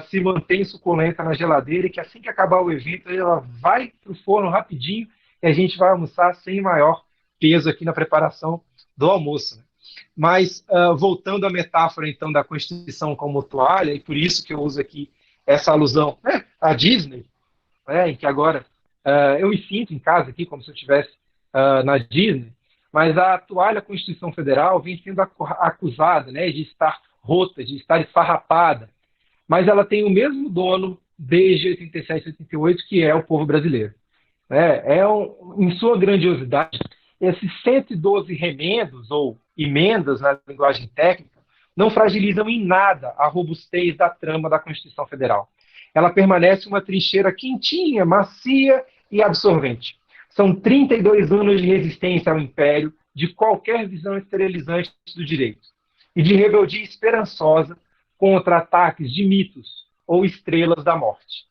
se mantém suculenta na geladeira e que assim que acabar o evento ela vai para o forno rapidinho e a gente vai almoçar sem maior peso aqui na preparação do almoço, né? Mas, voltando à metáfora, então, da Constituição como toalha, e por isso que eu uso aqui essa alusão, né, à Disney, né, em que agora eu me sinto em casa aqui, como se eu estivesse na Disney, mas a atual Constituição Federal vem sendo acusada, né, de estar rota, de estar esfarrapada, mas ela tem o mesmo dono desde 87, 88, que é o povo brasileiro. Né? Em sua grandiosidade, esses 112 remendos ou emendas na linguagem técnica não fragilizam em nada a robustez da trama da Constituição Federal. Ela permanece uma trincheira quentinha, macia e absorvente. São 32 anos de resistência ao império, de qualquer visão esterilizante do direito, e de rebeldia esperançosa contra ataques de mitos ou estrelas da morte.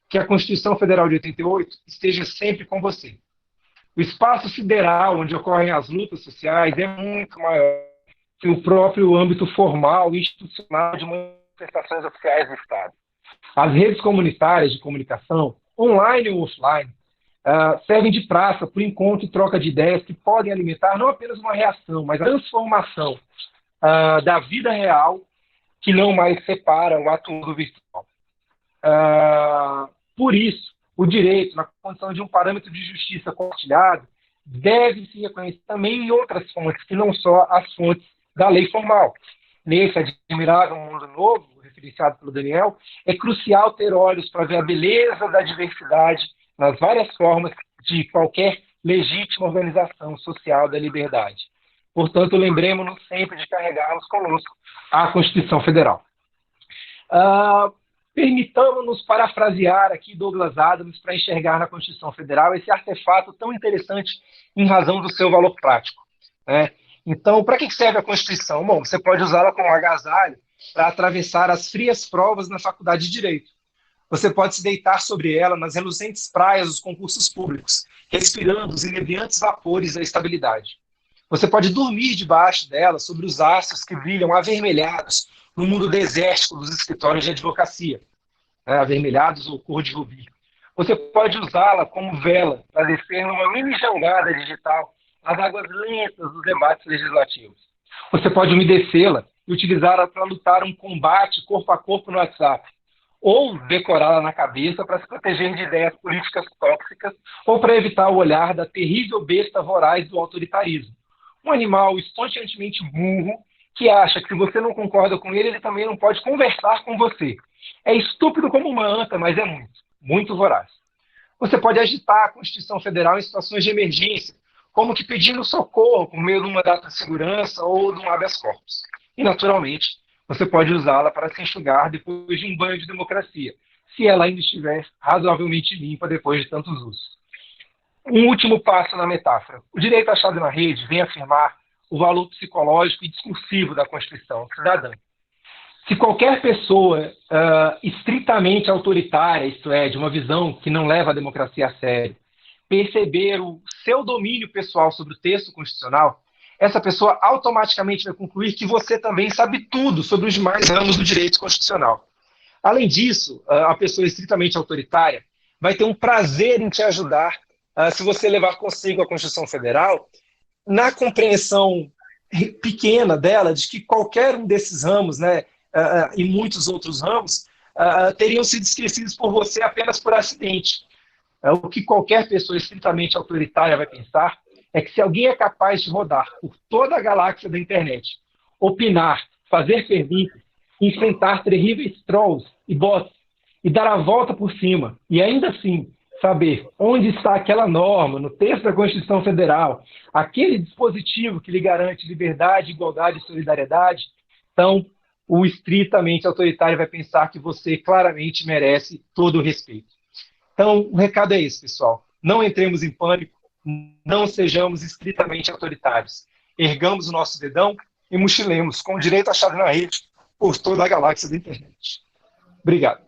Que a Constituição Federal de 88 esteja sempre com você. O espaço sideral onde ocorrem as lutas sociais é muito maior que o próprio âmbito formal e institucional de manifestações oficiais do Estado. As redes comunitárias de comunicação, online ou offline, servem de praça para o encontro e troca de ideias que podem alimentar não apenas uma reação, mas a transformação da vida real que não mais separa o ato do virtual. Por isso, o direito, na condição de um parâmetro de justiça compartilhado, deve se reconhecer também em outras fontes, que não só as fontes da lei formal. Nesse admirável mundo novo, referenciado pelo Daniel, é crucial ter olhos para ver a beleza da diversidade nas várias formas de qualquer legítima organização social da liberdade. Portanto, lembremos-nos sempre de carregarmos conosco a Constituição Federal. Permitamos-nos parafrasear aqui Douglas Adams para enxergar na Constituição Federal esse artefato tão interessante em razão do seu valor prático. Né? Então, para que serve a Constituição? Bom, você pode usá-la como agasalho para atravessar as frias provas na Faculdade de Direito. Você pode se deitar sobre ela nas reluzentes praias dos concursos públicos, respirando os inebriantes vapores da estabilidade. Você pode dormir debaixo dela sobre os astros que brilham avermelhados no mundo desértico dos escritórios de advocacia, né, avermelhados ou cor de rubi. Você pode usá-la como vela para descer numa mini jangada digital nas águas lentas dos debates legislativos. Você pode umedecê-la e utilizá-la para lutar um combate corpo a corpo no WhatsApp, ou decorá-la na cabeça para se proteger de ideias políticas tóxicas ou para evitar o olhar da terrível besta voraz do autoritarismo. Um animal espontaneamente burro que acha que se você não concorda com ele, ele também não pode conversar com você. É estúpido como uma anta, mas é muito, muito voraz. Você pode agitar a Constituição Federal em situações de emergência, como que pedindo socorro por meio de uma data de segurança ou de um habeas corpus. E, naturalmente, você pode usá-la para se enxugar depois de um banho de democracia, se ela ainda estiver razoavelmente limpa depois de tantos usos. Um último passo na metáfora. O direito achado na rede vem afirmar o valor psicológico e discursivo da Constituição cidadã. Se qualquer pessoa estritamente autoritária, isto é, de uma visão que não leva a democracia a sério, perceber o seu domínio pessoal sobre o texto constitucional, essa pessoa automaticamente vai concluir que você também sabe tudo sobre os demais ramos do direito constitucional. Além disso, a pessoa estritamente autoritária vai ter um prazer em te ajudar se você levar consigo a Constituição Federal na compreensão pequena dela de que qualquer um desses ramos, né, e muitos outros ramos, teriam sido esquecidos por você apenas por acidente. O que qualquer pessoa estritamente autoritária vai pensar é que se alguém é capaz de rodar por toda a galáxia da internet, opinar, fazer perguntas, enfrentar terríveis trolls e bots, e dar a volta por cima, e ainda assim saber onde está aquela norma no texto da Constituição Federal, aquele dispositivo que lhe garante liberdade, igualdade e solidariedade, então o estritamente autoritário vai pensar que você claramente merece todo o respeito. Então, o recado é esse, pessoal. Não entremos em pânico, não sejamos estritamente autoritários. Ergamos o nosso dedão e mochilemos com o direito achado na rede por toda a galáxia da internet. Obrigado.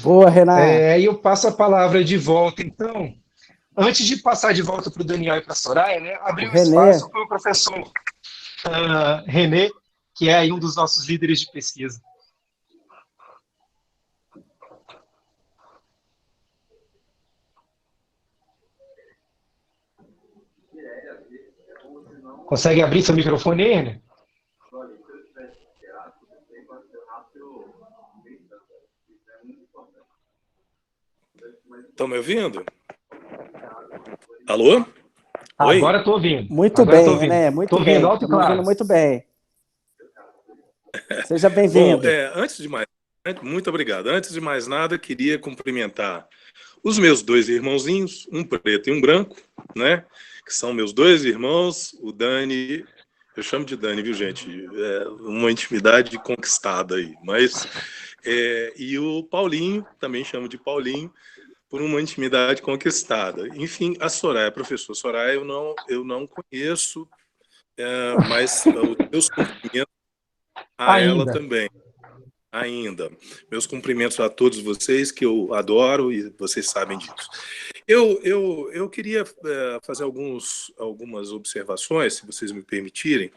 Boa, Renato. Eu passo a palavra de volta, então. Antes de passar de volta para o Daniel e para a Soraya, né, abrir um espaço para o professor René, que é aí um dos nossos líderes de pesquisa. Consegue abrir seu microfone aí, né? Estão me ouvindo? Alô? Oi? Agora estou ouvindo. Muito Agora estou bem, ouvindo. René, muito Estou ouvindo bem. alto e Estamos ouvindo claro. muito bem. Seja Bom, bem-vindo. antes de mais, muito obrigado. Antes de mais nada, queria cumprimentar os meus dois irmãozinhos, um preto e um branco, né? Que são meus dois irmãos, o Dani, eu chamo de Dani, viu, gente? É uma intimidade conquistada aí, mas e o Paulinho, também chamo de Paulinho, por uma intimidade conquistada. Enfim, a Soraya, a professora Soraya, eu não conheço, mas os meus cumprimentos a ela Ainda. também. Ainda. Meus cumprimentos a todos vocês, que eu adoro e vocês sabem disso. Eu queria fazer algumas observações, se vocês me permitirem,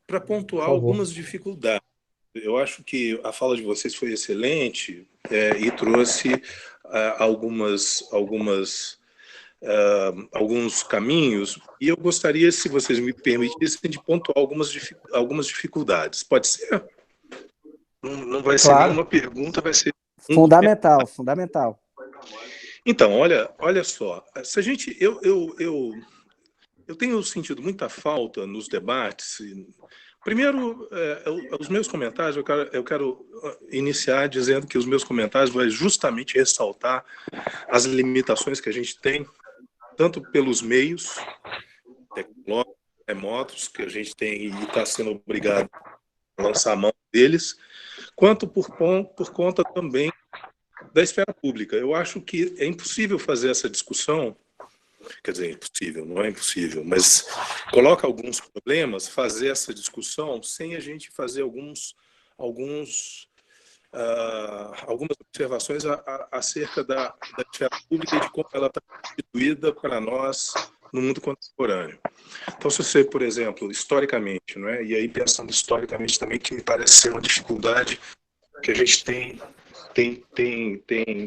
para pontuar algumas dificuldades. Eu acho que a fala de vocês foi excelente e trouxe alguns caminhos, e eu gostaria, se vocês me permitissem, de pontuar algumas dificuldades. Pode ser? Não vai ser Claro. nenhuma pergunta, vai ser... Fundamental, fundamental. Então, olha só, se a gente, eu tenho sentido muita falta nos debates. Primeiro, os meus comentários, eu quero iniciar dizendo que os meus comentários vão justamente ressaltar as limitações que a gente tem, tanto pelos meios tecnológicos, remotos, que a gente tem e está sendo obrigado a lançar a mão deles, quanto por conta também da esfera pública. Eu acho que é impossível fazer essa discussão, quer dizer, impossível, não é impossível, mas coloca alguns problemas, fazer essa discussão sem a gente fazer algumas observações acerca da esfera pública e de como ela está constituída para nós no mundo contemporâneo. Então, se você, por exemplo, historicamente, não é? E aí pensando historicamente também, que me parece ser uma dificuldade que a gente tem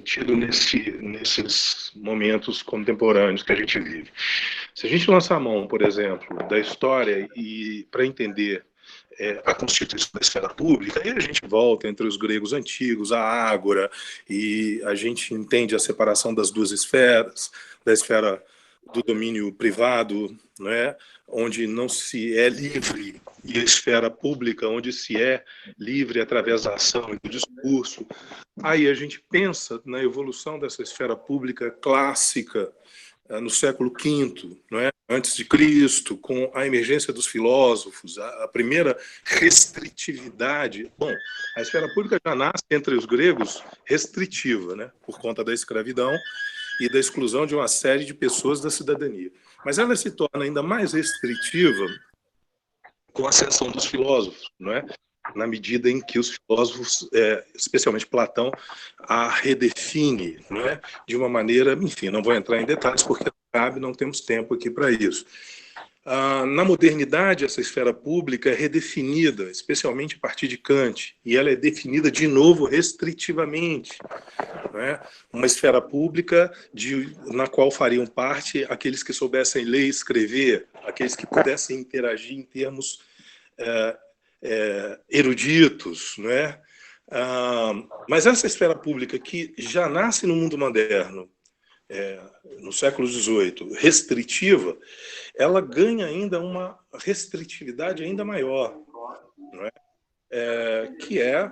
tido nesses momentos contemporâneos que a gente vive. Se a gente lançar a mão, por exemplo, da história e para entender a constituição da esfera pública, aí a gente volta entre os gregos antigos, a ágora, e a gente entende a separação das duas esferas, da esfera do domínio privado, né, onde não se é livre, e a esfera pública, onde se é livre através da ação e do discurso. Aí a gente pensa na evolução dessa esfera pública clássica no século V, não é? Antes de Cristo, com a emergência dos filósofos, a primeira restritividade. Bom, a esfera pública já nasce entre os gregos restritiva, né, por conta da escravidão e da exclusão de uma série de pessoas da cidadania. Mas ela se torna ainda mais restritiva com a ascensão dos filósofos, não é? Na medida em que os filósofos, especialmente Platão, a redefine, não é? De uma maneira, enfim, não vou entrar em detalhes porque não temos tempo aqui para isso. Na modernidade, essa esfera pública é redefinida, especialmente a partir de Kant, e ela é definida de novo restritivamente. Né? Uma esfera pública na qual fariam parte aqueles que soubessem ler e escrever, aqueles que pudessem interagir em termos eruditos, né? Mas essa esfera pública que já nasce no mundo moderno, no século XVIII, restritiva, ela ganha ainda uma restritividade ainda maior, não é? Que é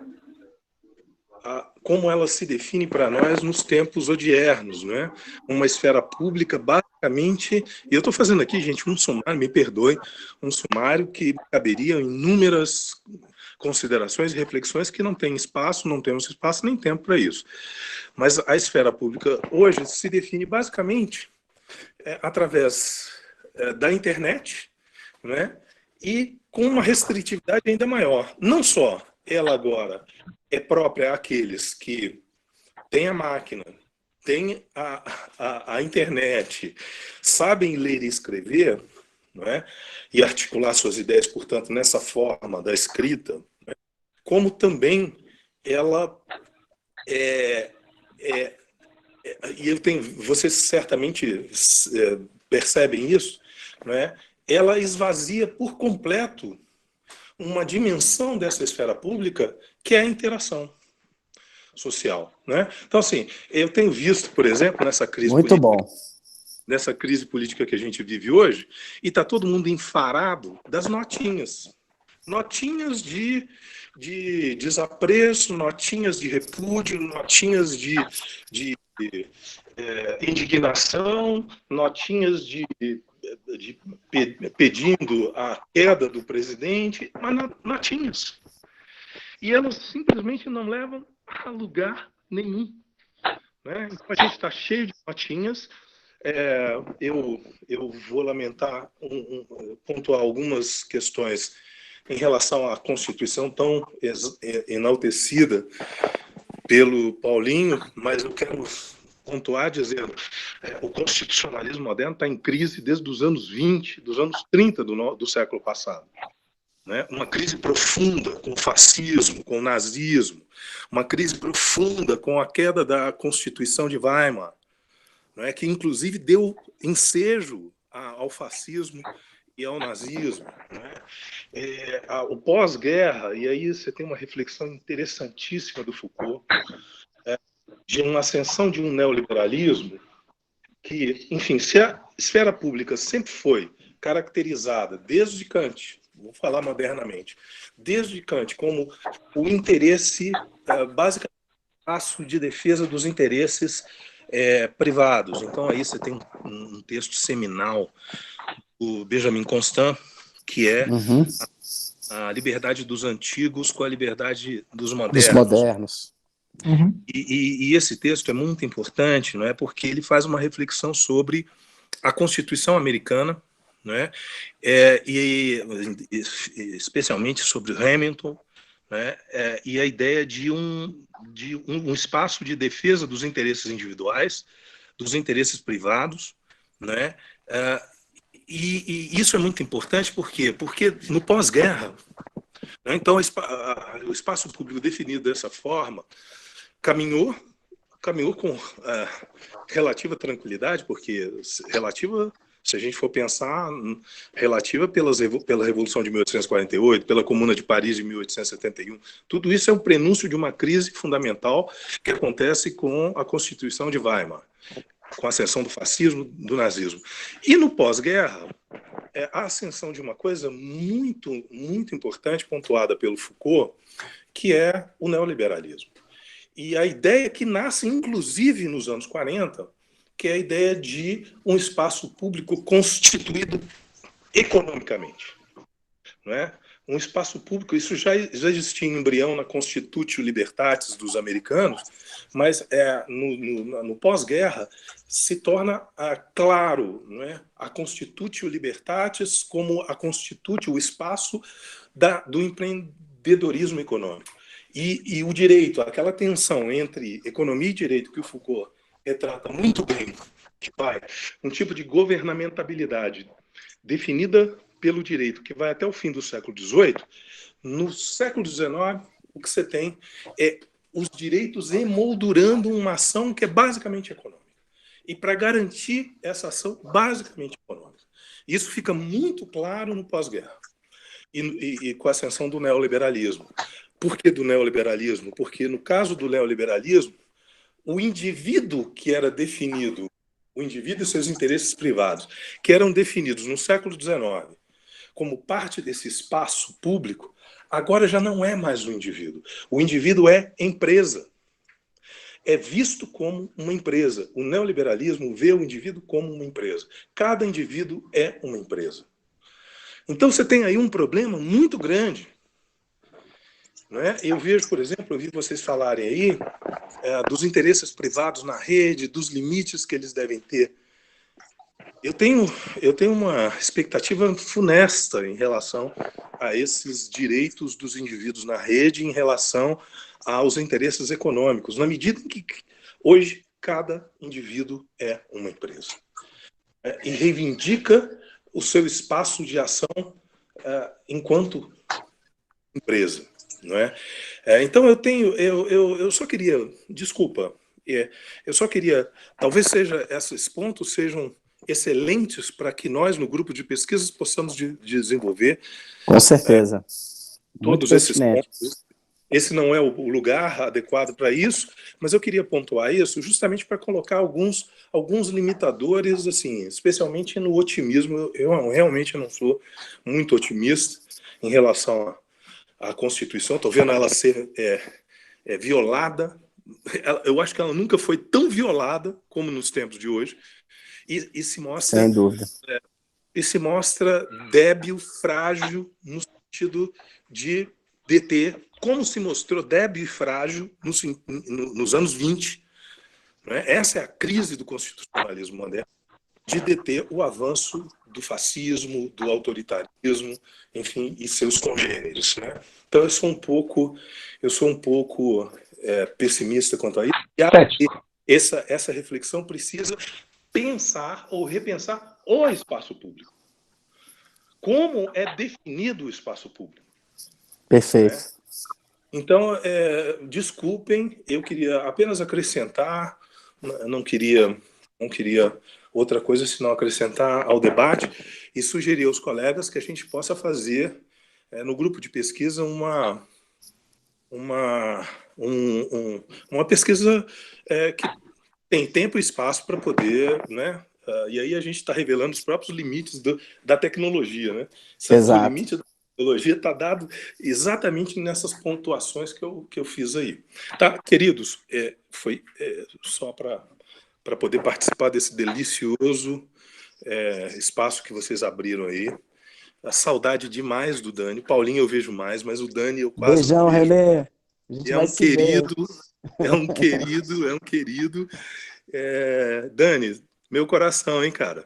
como ela se define para nós nos tempos odiernos, não é? Uma esfera pública, basicamente, e eu estou fazendo aqui, gente, um sumário, me perdoe, um sumário que caberia em inúmeras considerações e reflexões que não tem espaço, não temos espaço nem tempo para isso. Mas a esfera pública hoje se define basicamente através da internet, né? E com uma restritividade ainda maior. Não só ela agora é própria àqueles que têm a máquina, têm a internet, sabem ler e escrever, não é? E articular suas ideias, portanto, nessa forma da escrita, né? Como também ela e vocês certamente percebem isso, não é? ela esvazia por completo uma dimensão dessa esfera pública que é a interação social, né? Então, assim, eu tenho visto, por exemplo, Muito bom. nessa crise política que a gente vive hoje, e está todo mundo enfarado das notinhas. Notinhas de desapreço, notinhas de repúdio, notinhas de indignação, notinhas pedindo a queda do presidente, mas notinhas. E elas simplesmente não levam a lugar nenhum, né? Então a gente está cheio de notinhas. Eu vou lamentar, pontuar algumas questões em relação à Constituição tão enaltecida pelo Paulinho, mas eu quero pontuar dizendo o constitucionalismo moderno está em crise desde os anos 20, dos anos 30 do século passado. Né? Uma crise profunda com o fascismo, com o nazismo, uma crise profunda com a queda da Constituição de Weimar, né? Que inclusive deu ensejo ao fascismo e ao nazismo. Né? O pós-guerra, e aí você tem uma reflexão interessantíssima do Foucault, de uma ascensão de um neoliberalismo que, enfim, se a esfera pública sempre foi caracterizada desde Kant, vou falar modernamente, desde Kant como o interesse, basicamente, espaço de defesa dos interesses privados. Então aí você tem um texto seminal do Benjamin Constant, que é a liberdade dos antigos com a liberdade dos modernos. Uhum. E esse texto é muito importante, não é, porque ele faz uma reflexão sobre a Constituição americana, né, e especialmente sobre Hamilton, né, e a ideia de um espaço de defesa dos interesses individuais, dos interesses privados, né, e isso é muito importante porque no pós-guerra, né, então o espaço público definido dessa forma caminhou com relativa tranquilidade, porque relativa, se a gente for pensar, relativa pela Revolução de 1848, pela Comuna de Paris de 1871, tudo isso é um prenúncio de uma crise fundamental que acontece com a Constituição de Weimar, com a ascensão do fascismo, do nazismo. E no pós-guerra, a ascensão de uma coisa muito, muito importante, pontuada pelo Foucault, que é o neoliberalismo. E a ideia que nasce, inclusive, nos anos 40, que é a ideia de um espaço público constituído economicamente. Não é? Um espaço público, isso já existia em embrião na Constitutio Libertatis dos americanos, mas no pós-guerra se torna claro, não é? A Constitutio Libertatis como a Constitutio, o espaço do empreendedorismo econômico. E o direito, aquela tensão entre economia e direito que o Foucault retrata muito bem, que vai um tipo de governamentabilidade definida pelo direito, que vai até o fim do século XVIII. No século XIX, o que você tem é os direitos emoldurando uma ação que é basicamente econômica. E para garantir essa ação basicamente econômica. Isso fica muito claro no pós-guerra e com a ascensão do neoliberalismo. Por que do neoliberalismo? Porque, no caso do neoliberalismo, o indivíduo que era definido, o indivíduo e seus interesses privados, que eram definidos no século XIX como parte desse espaço público, agora já não é mais o indivíduo. O indivíduo é empresa. É visto como uma empresa. O neoliberalismo vê o indivíduo como uma empresa. Cada indivíduo é uma empresa. Então você tem aí um problema muito grande. Né? Eu vejo, por exemplo, eu vi vocês falarem aí dos interesses privados na rede, dos limites que eles devem ter. Eu tenho uma expectativa funesta em relação a esses direitos dos indivíduos na rede em relação aos interesses econômicos, na medida em que hoje cada indivíduo é uma empresa. E reivindica o seu espaço de ação enquanto empresa. Não é? Então eu só queria, desculpa, eu só queria, talvez esses pontos sejam excelentes para que nós, no grupo de pesquisas, possamos desenvolver. Com certeza. Todos esses pontos. Esse não é o lugar adequado para isso, mas eu queria pontuar isso justamente para colocar alguns limitadores, assim, especialmente no otimismo. Eu realmente não sou muito otimista em relação à Constituição. Estou vendo ela ser violada. Eu acho que ela nunca foi tão violada como nos tempos de hoje. E se mostra, sem dúvida, e se mostra débil, frágil, no sentido de deter, como se mostrou débil e frágil nos anos 20. Né? Essa é a crise do constitucionalismo moderno, de deter o avanço do fascismo, do autoritarismo, enfim, e seus congêneres. Né? Então eu sou um pouco pessimista quanto a isso. E essa reflexão precisa pensar ou repensar o espaço público. Como é definido o espaço público? Perfeito. Né? Então, desculpem, eu queria apenas acrescentar, não queria outra coisa senão acrescentar ao debate e sugerir aos colegas que a gente possa fazer no grupo de pesquisa uma pesquisa que tem tempo e espaço para poder, né? E aí a gente está revelando os próprios limites da tecnologia, né? Exato. O limite da tecnologia está dado exatamente nessas pontuações que eu fiz aí. Tá, queridos, foi só para poder participar desse delicioso espaço que vocês abriram aí. A saudade demais do Dani. Paulinho eu vejo mais, mas o Dani eu quase Beijão, não vejo. Renê. A gente vai se ver. É um querido. Dani, meu coração, hein, cara?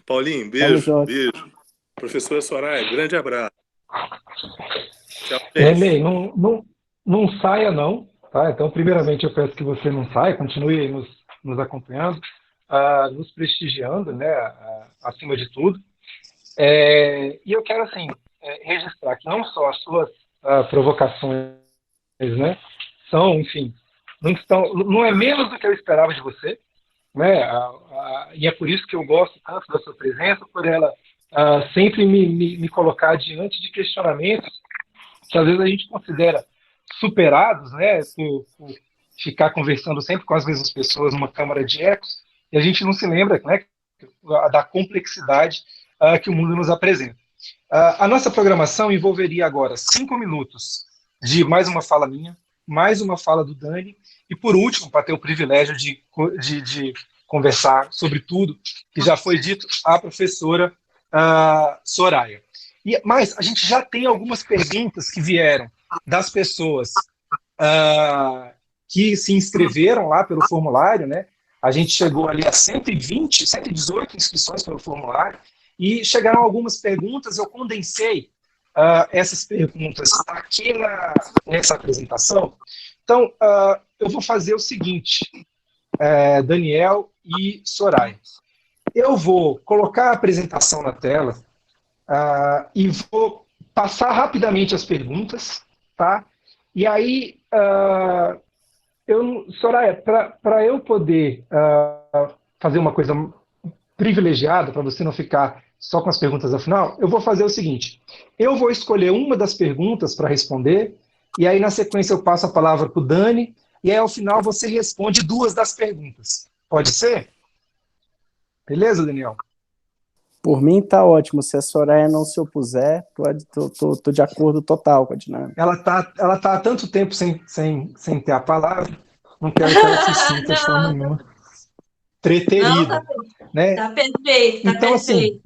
Paulinho, beijo. Professora Soraya, grande abraço. Tchau, Renê, não saia não, tá? Então, primeiramente, eu peço que você não saia, continue aí nos acompanhando, nos prestigiando, né, acima de tudo. E eu quero, assim, registrar que não só as suas provocações, né, são, enfim, não é menos do que eu esperava de você, né? E é por isso que eu gosto tanto da sua presença, por ela sempre me colocar diante de questionamentos que às vezes a gente considera superados, né? Por ficar conversando sempre com as mesmas pessoas numa câmara de ecos, e a gente não se lembra, né, da complexidade que o mundo nos apresenta. A nossa programação envolveria agora 5 minutos de mais uma fala minha, mais uma fala do Dani, e por último, para ter o privilégio de conversar sobre tudo que já foi dito, a professora Soraya. Mas a gente já tem algumas perguntas que vieram das pessoas que se inscreveram lá pelo formulário, né? A gente chegou ali a 118 inscrições pelo formulário, e chegaram algumas perguntas, eu condensei essas perguntas aqui nessa apresentação. Então, eu vou fazer o seguinte, Daniel e Soraya. Eu vou colocar a apresentação na tela e vou passar rapidamente as perguntas, tá? E aí, Soraya, para eu poder fazer uma coisa privilegiada, para você não ficar só com as perguntas ao final, eu vou fazer o seguinte, eu vou escolher uma das perguntas para responder, e aí na sequência eu passo a palavra para o Dani, e aí ao final você responde 2 das perguntas. Pode ser? Beleza, Daniel? Por mim tá ótimo, se a Soraya não se opuser, tô de acordo total com a dinâmica. Ela tá há tanto tempo sem ter a palavra, não quero que ela se sinta de forma nenhuma preterida. Né? Tá perfeito, então, assim,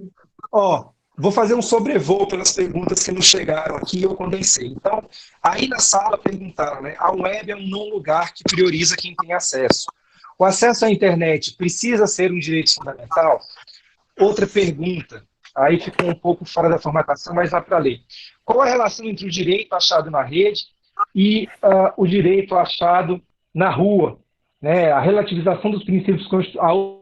vou fazer um sobrevoo pelas perguntas que nos chegaram aqui e eu condensei. Então, aí na sala perguntaram, né? A web é um não lugar que prioriza quem tem acesso. O acesso à internet precisa ser um direito fundamental? Outra pergunta, aí ficou um pouco fora da formatação, mas dá para ler. Qual a relação entre o direito achado na rede e o direito achado na rua? Né? A relativização dos princípios constitucionais.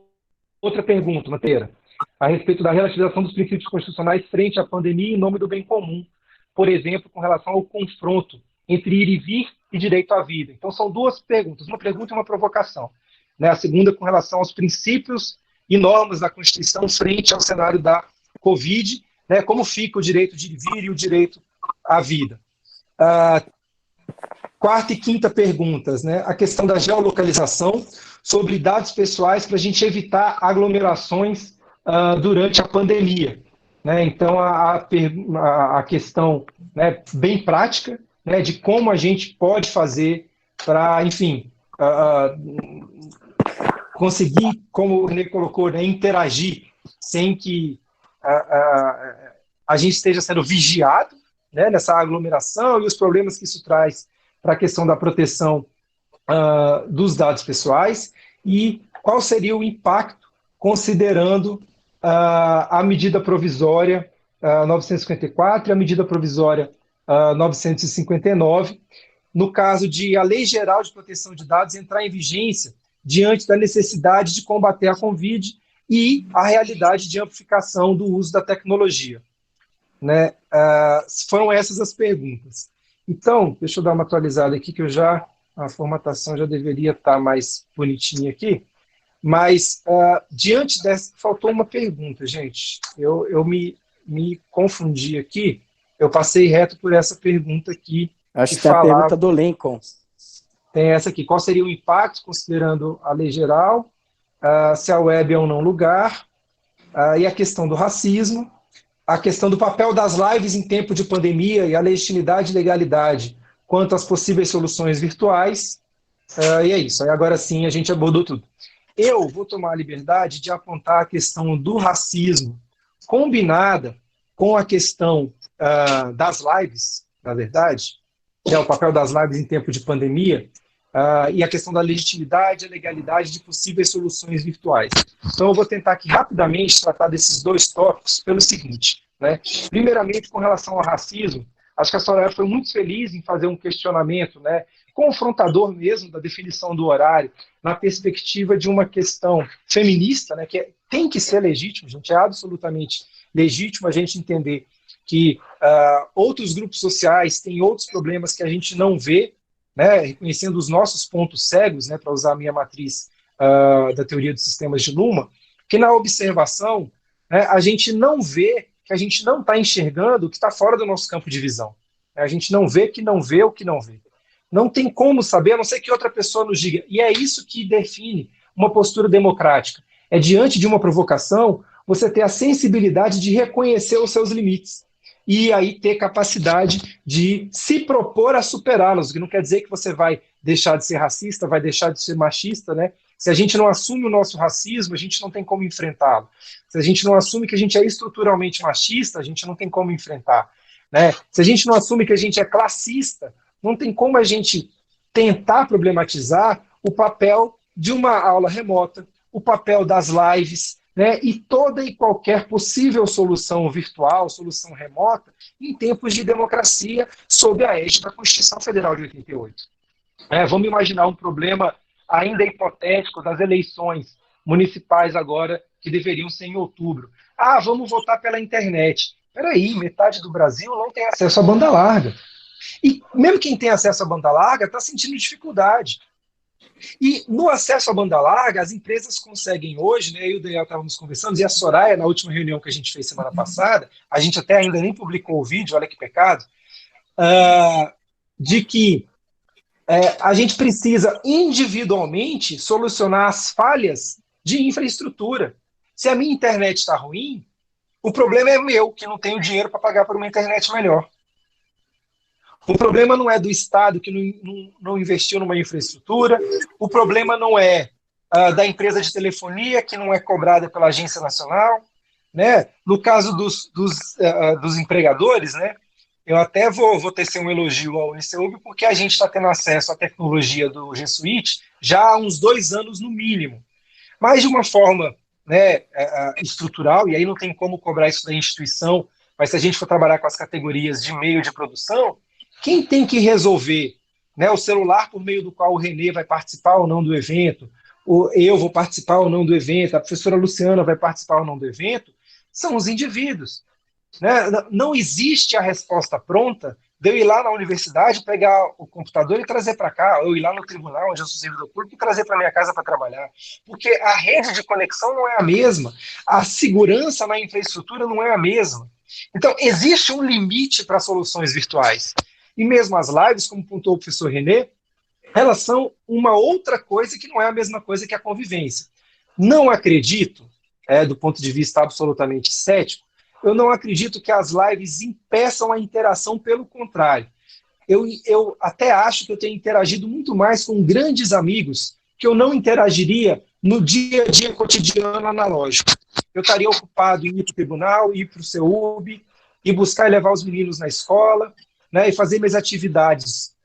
Outra pergunta, Mateira, a respeito da relativização dos princípios constitucionais frente à pandemia em nome do bem comum. Por exemplo, com relação ao confronto entre ir e vir e direito à vida. Então, são 2 perguntas, uma pergunta e uma provocação. Né? A segunda com relação aos princípios e normas da Constituição frente ao cenário da Covid, né, como fica o direito de vir e o direito à vida. Quarta e quinta perguntas, né, a questão da geolocalização sobre dados pessoais para a gente evitar aglomerações durante a pandemia. Né? Então, a questão, né, bem prática, né, de como a gente pode fazer para, enfim, conseguir, como o René colocou, né, interagir sem que a gente esteja sendo vigiado, né, nessa aglomeração e os problemas que isso traz para a questão da proteção dos dados pessoais e qual seria o impacto considerando a medida provisória 954 e a medida provisória 959, no caso de a Lei Geral de Proteção de Dados entrar em vigência diante da necessidade de combater a Covid e a realidade de amplificação do uso da tecnologia. Né? Foram essas as perguntas. Então, deixa eu dar uma atualizada aqui, que a formatação já deveria estar mais bonitinha aqui, mas diante dessa, faltou uma pergunta, gente. Eu me confundi aqui, eu passei reto por essa pergunta aqui. Acho que tem a pergunta do Lincoln. Tem essa aqui, qual seria o impacto, considerando a lei geral, se a web é ou não lugar, e a questão do racismo, a questão do papel das lives em tempo de pandemia e a legitimidade e legalidade quanto às possíveis soluções virtuais, e é isso. Aí agora sim a gente abordou tudo. Eu vou tomar a liberdade de apontar a questão do racismo combinada com a questão das lives, na verdade, o papel das lives em tempo de pandemia, e a questão da legitimidade e a legalidade de possíveis soluções virtuais. Então, eu vou tentar aqui rapidamente tratar desses dois tópicos pelo seguinte, né? Primeiramente, com relação ao racismo, acho que a Soraya foi muito feliz em fazer um questionamento, né, confrontador mesmo da definição do horário, na perspectiva de uma questão feminista, né, que tem que ser legítimo, gente, é absolutamente legítimo a gente entender que outros grupos sociais têm outros problemas que a gente não vê, né, reconhecendo os nossos pontos cegos, né, para usar a minha matriz da teoria dos sistemas de Luhmann, que na observação, né, a gente não vê, que a gente não está enxergando o que está fora do nosso campo de visão. A gente não vê que não vê o que não vê. Não tem como saber, a não ser que outra pessoa nos diga. E é isso que define uma postura democrática. É diante de uma provocação, você ter a sensibilidade de reconhecer os seus limites. E aí ter capacidade de se propor a superá-los, o que não quer dizer que você vai deixar de ser racista, vai deixar de ser machista, né? Se a gente não assume o nosso racismo, a gente não tem como enfrentá-lo. Se a gente não assume que a gente é estruturalmente machista, a gente não tem como enfrentar, né? Se a gente não assume que a gente é classista, não tem como a gente tentar problematizar o papel de uma aula remota, o papel das lives, né, e toda e qualquer possível solução virtual, solução remota, em tempos de democracia, sob a égide da Constituição Federal de 88. Vamos imaginar um problema ainda hipotético das eleições municipais agora, que deveriam ser em outubro. Vamos votar pela internet. Espera aí, metade do Brasil não tem acesso à banda larga. E mesmo quem tem acesso à banda larga está sentindo dificuldade. E no acesso à banda larga, as empresas conseguem hoje, né, eu e o Daniel estávamos conversando, e a Soraya, na última reunião que a gente fez semana passada, a gente até ainda nem publicou o vídeo, olha que pecado, de que a gente precisa individualmente solucionar as falhas de infraestrutura. Se a minha internet está ruim, o problema é meu, que não tenho dinheiro para pagar por uma internet melhor. O problema não é do Estado, que não investiu numa infraestrutura, o problema não é da empresa de telefonia, que não é cobrada pela Agência Nacional, né? No caso dos empregadores, né? Eu até vou tecer um elogio ao ICUB, porque a gente está tendo acesso à tecnologia do G Suite já há uns 2 anos no mínimo, mas de uma forma, né, estrutural, e aí não tem como cobrar isso da instituição, mas se a gente for trabalhar com as categorias de meio de produção, quem tem que resolver, né, o celular por meio do qual o René vai participar ou não do evento, eu vou participar ou não do evento, a professora Luciana vai participar ou não do evento, são os indivíduos. Né? Não existe a resposta pronta de eu ir lá na universidade, pegar o computador e trazer para cá, ou ir lá no tribunal, onde eu sou servidor público, e trazer para minha casa para trabalhar. Porque a rede de conexão não é a mesma, a segurança na infraestrutura não é a mesma. Então, existe um limite para soluções virtuais. E mesmo as lives, como pontuou o professor René, elas são uma outra coisa que não é a mesma coisa que a convivência. Não acredito, do ponto de vista absolutamente cético, eu não acredito que as lives impeçam a interação, pelo contrário. Eu até acho que eu tenho interagido muito mais com grandes amigos que eu não interagiria no dia a dia cotidiano analógico. Eu estaria ocupado em ir para o tribunal, ir para o CEUB, e buscar e levar os meninos na escola, né, e fazer minhas atividades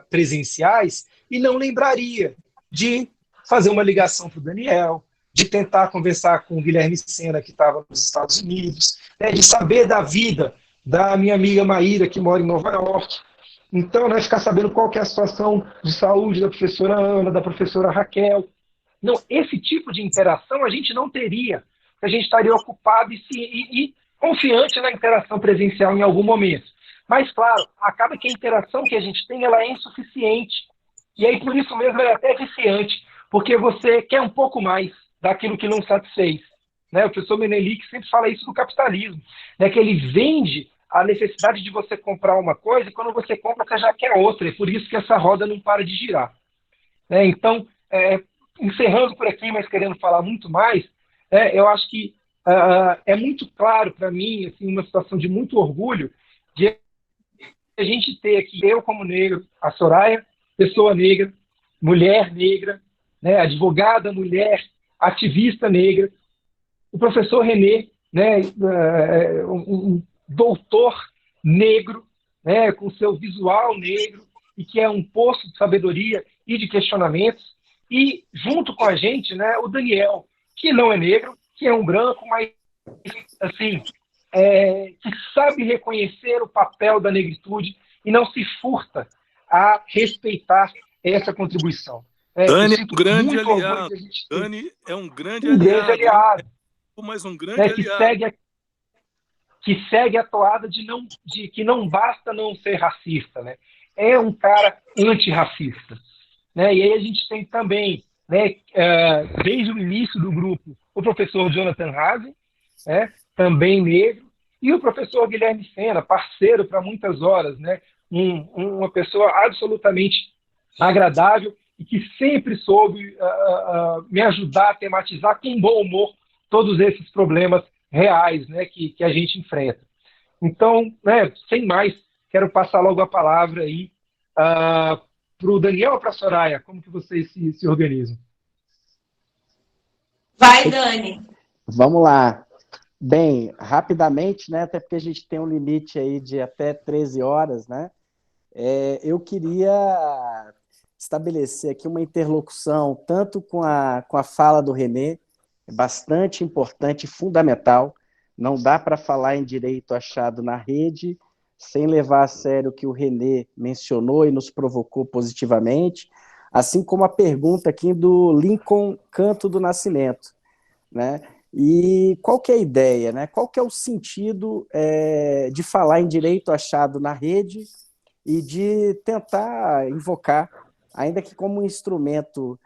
presenciais, e não lembraria de fazer uma ligação para o Daniel, de tentar conversar com o Guilherme Sena, que estava nos Estados Unidos, né, de saber da vida da minha amiga Maíra, que mora em Nova York. Então, né, ficar sabendo qual que é a situação de saúde da professora Ana, da professora Raquel. Não, esse tipo de interação a gente não teria, a gente estaria ocupado e confiante na interação presencial em algum momento. Mas, claro, acaba que a interação que a gente tem, ela é insuficiente. E aí, por isso mesmo, ela é até viciante, porque você quer um pouco mais daquilo que não satisfez. Né? O professor Menelik sempre fala isso do capitalismo, né? Que ele vende a necessidade de você comprar uma coisa, e quando você compra, você já quer outra. É por isso que essa roda não para de girar. Né? Então, encerrando por aqui, mas querendo falar muito mais, eu acho que é muito claro para mim, assim, uma situação de muito orgulho, de a gente ter aqui, eu como negro, a Soraya, pessoa negra, mulher negra, né, advogada mulher, ativista negra, o professor René, né, um doutor negro, né, com seu visual negro, e que é um poço de sabedoria e de questionamentos, e junto com a gente, né, o Daniel, que não é negro, que é um branco, mas assim, que sabe reconhecer o papel da negritude e não se furta a respeitar essa contribuição. Dani é um grande aliado. Dani é um grande aliado. Mas um grande aliado. Que segue a toada de que não basta não ser racista, né? É um cara antirracista. Né? E aí a gente tem também, né, desde o início do grupo, o professor Jonathan Haase, né, também negro, e o professor Guilherme Sena, parceiro para muitas horas, né, uma pessoa absolutamente agradável e que sempre soube me ajudar a tematizar com bom humor todos esses problemas reais, né, que a gente enfrenta. Então, né, sem mais, quero passar logo a palavra aí para o Daniel ou para a Soraya, como que vocês se organizam? Vai, Dani. Vamos lá. Bem, rapidamente, né, até porque a gente tem um limite aí de até 13 horas, né? Eu queria estabelecer aqui uma interlocução tanto com a fala do René, bastante importante e fundamental. Não dá para falar em direito achado na rede sem levar a sério o que o René mencionou e nos provocou positivamente, assim como a pergunta aqui do Lincoln Canto do Nascimento, né? E qual que é a ideia, né? Qual que é o sentido de falar em direito achado na rede e de tentar invocar, ainda que como um instrumento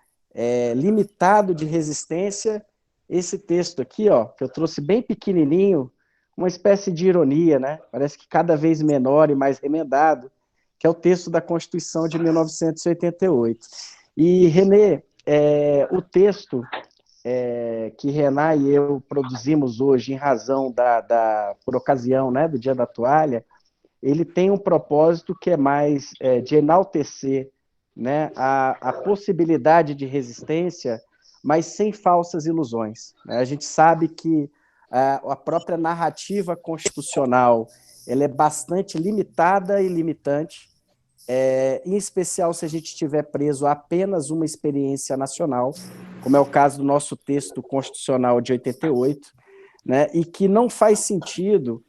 limitado de resistência, esse texto aqui, ó, que eu trouxe bem pequenininho, uma espécie de ironia, né? Parece que cada vez menor e mais remendado, que é o texto da Constituição de 1988. E, René, o texto que Renan e eu produzimos hoje em razão por ocasião, né, do Dia da Toalha, ele tem um propósito que é mais de enaltecer, né, a possibilidade de resistência, mas sem falsas ilusões. Né? A gente sabe que a própria narrativa constitucional ela é bastante limitada e limitante, em especial se a gente estiver preso a apenas uma experiência nacional, como é o caso do nosso texto constitucional de 88, né, e que não faz sentido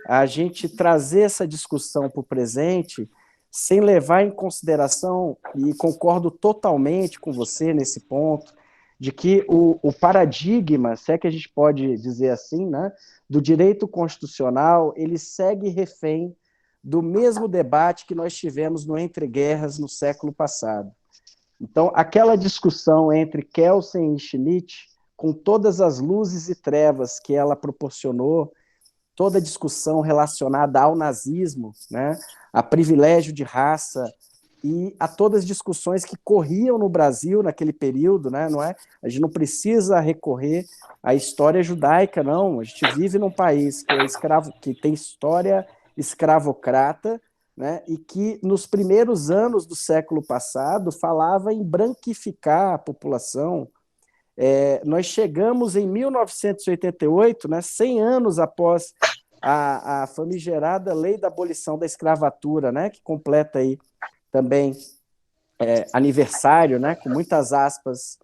a gente trazer essa discussão para o presente sem levar em consideração, e concordo totalmente com você nesse ponto, de que o paradigma, se é que a gente pode dizer assim, né, do direito constitucional, ele segue refém do mesmo debate que nós tivemos no Entre Guerras no século passado. Então, aquela discussão entre Kelsen e Schmitt, com todas as luzes e trevas que ela proporcionou, toda a discussão relacionada ao nazismo, né, a privilégio de raça, e a todas as discussões que corriam no Brasil naquele período, né, não é? A gente não precisa recorrer à história judaica, não. A gente vive num país que é escravo, que tem história escravocrata, né, e que nos primeiros anos do século passado falava em branquificar a população. Nós chegamos em 1988, né, 100 anos após a famigerada Lei da Abolição da Escravatura, né, que completa aí também aniversário, né, com muitas aspas,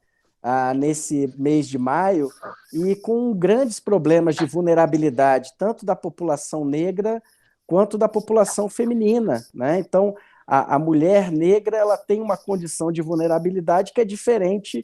nesse mês de maio, e com grandes problemas de vulnerabilidade, tanto da população negra quanto da população feminina, né? Então, a mulher negra ela tem uma condição de vulnerabilidade que é diferente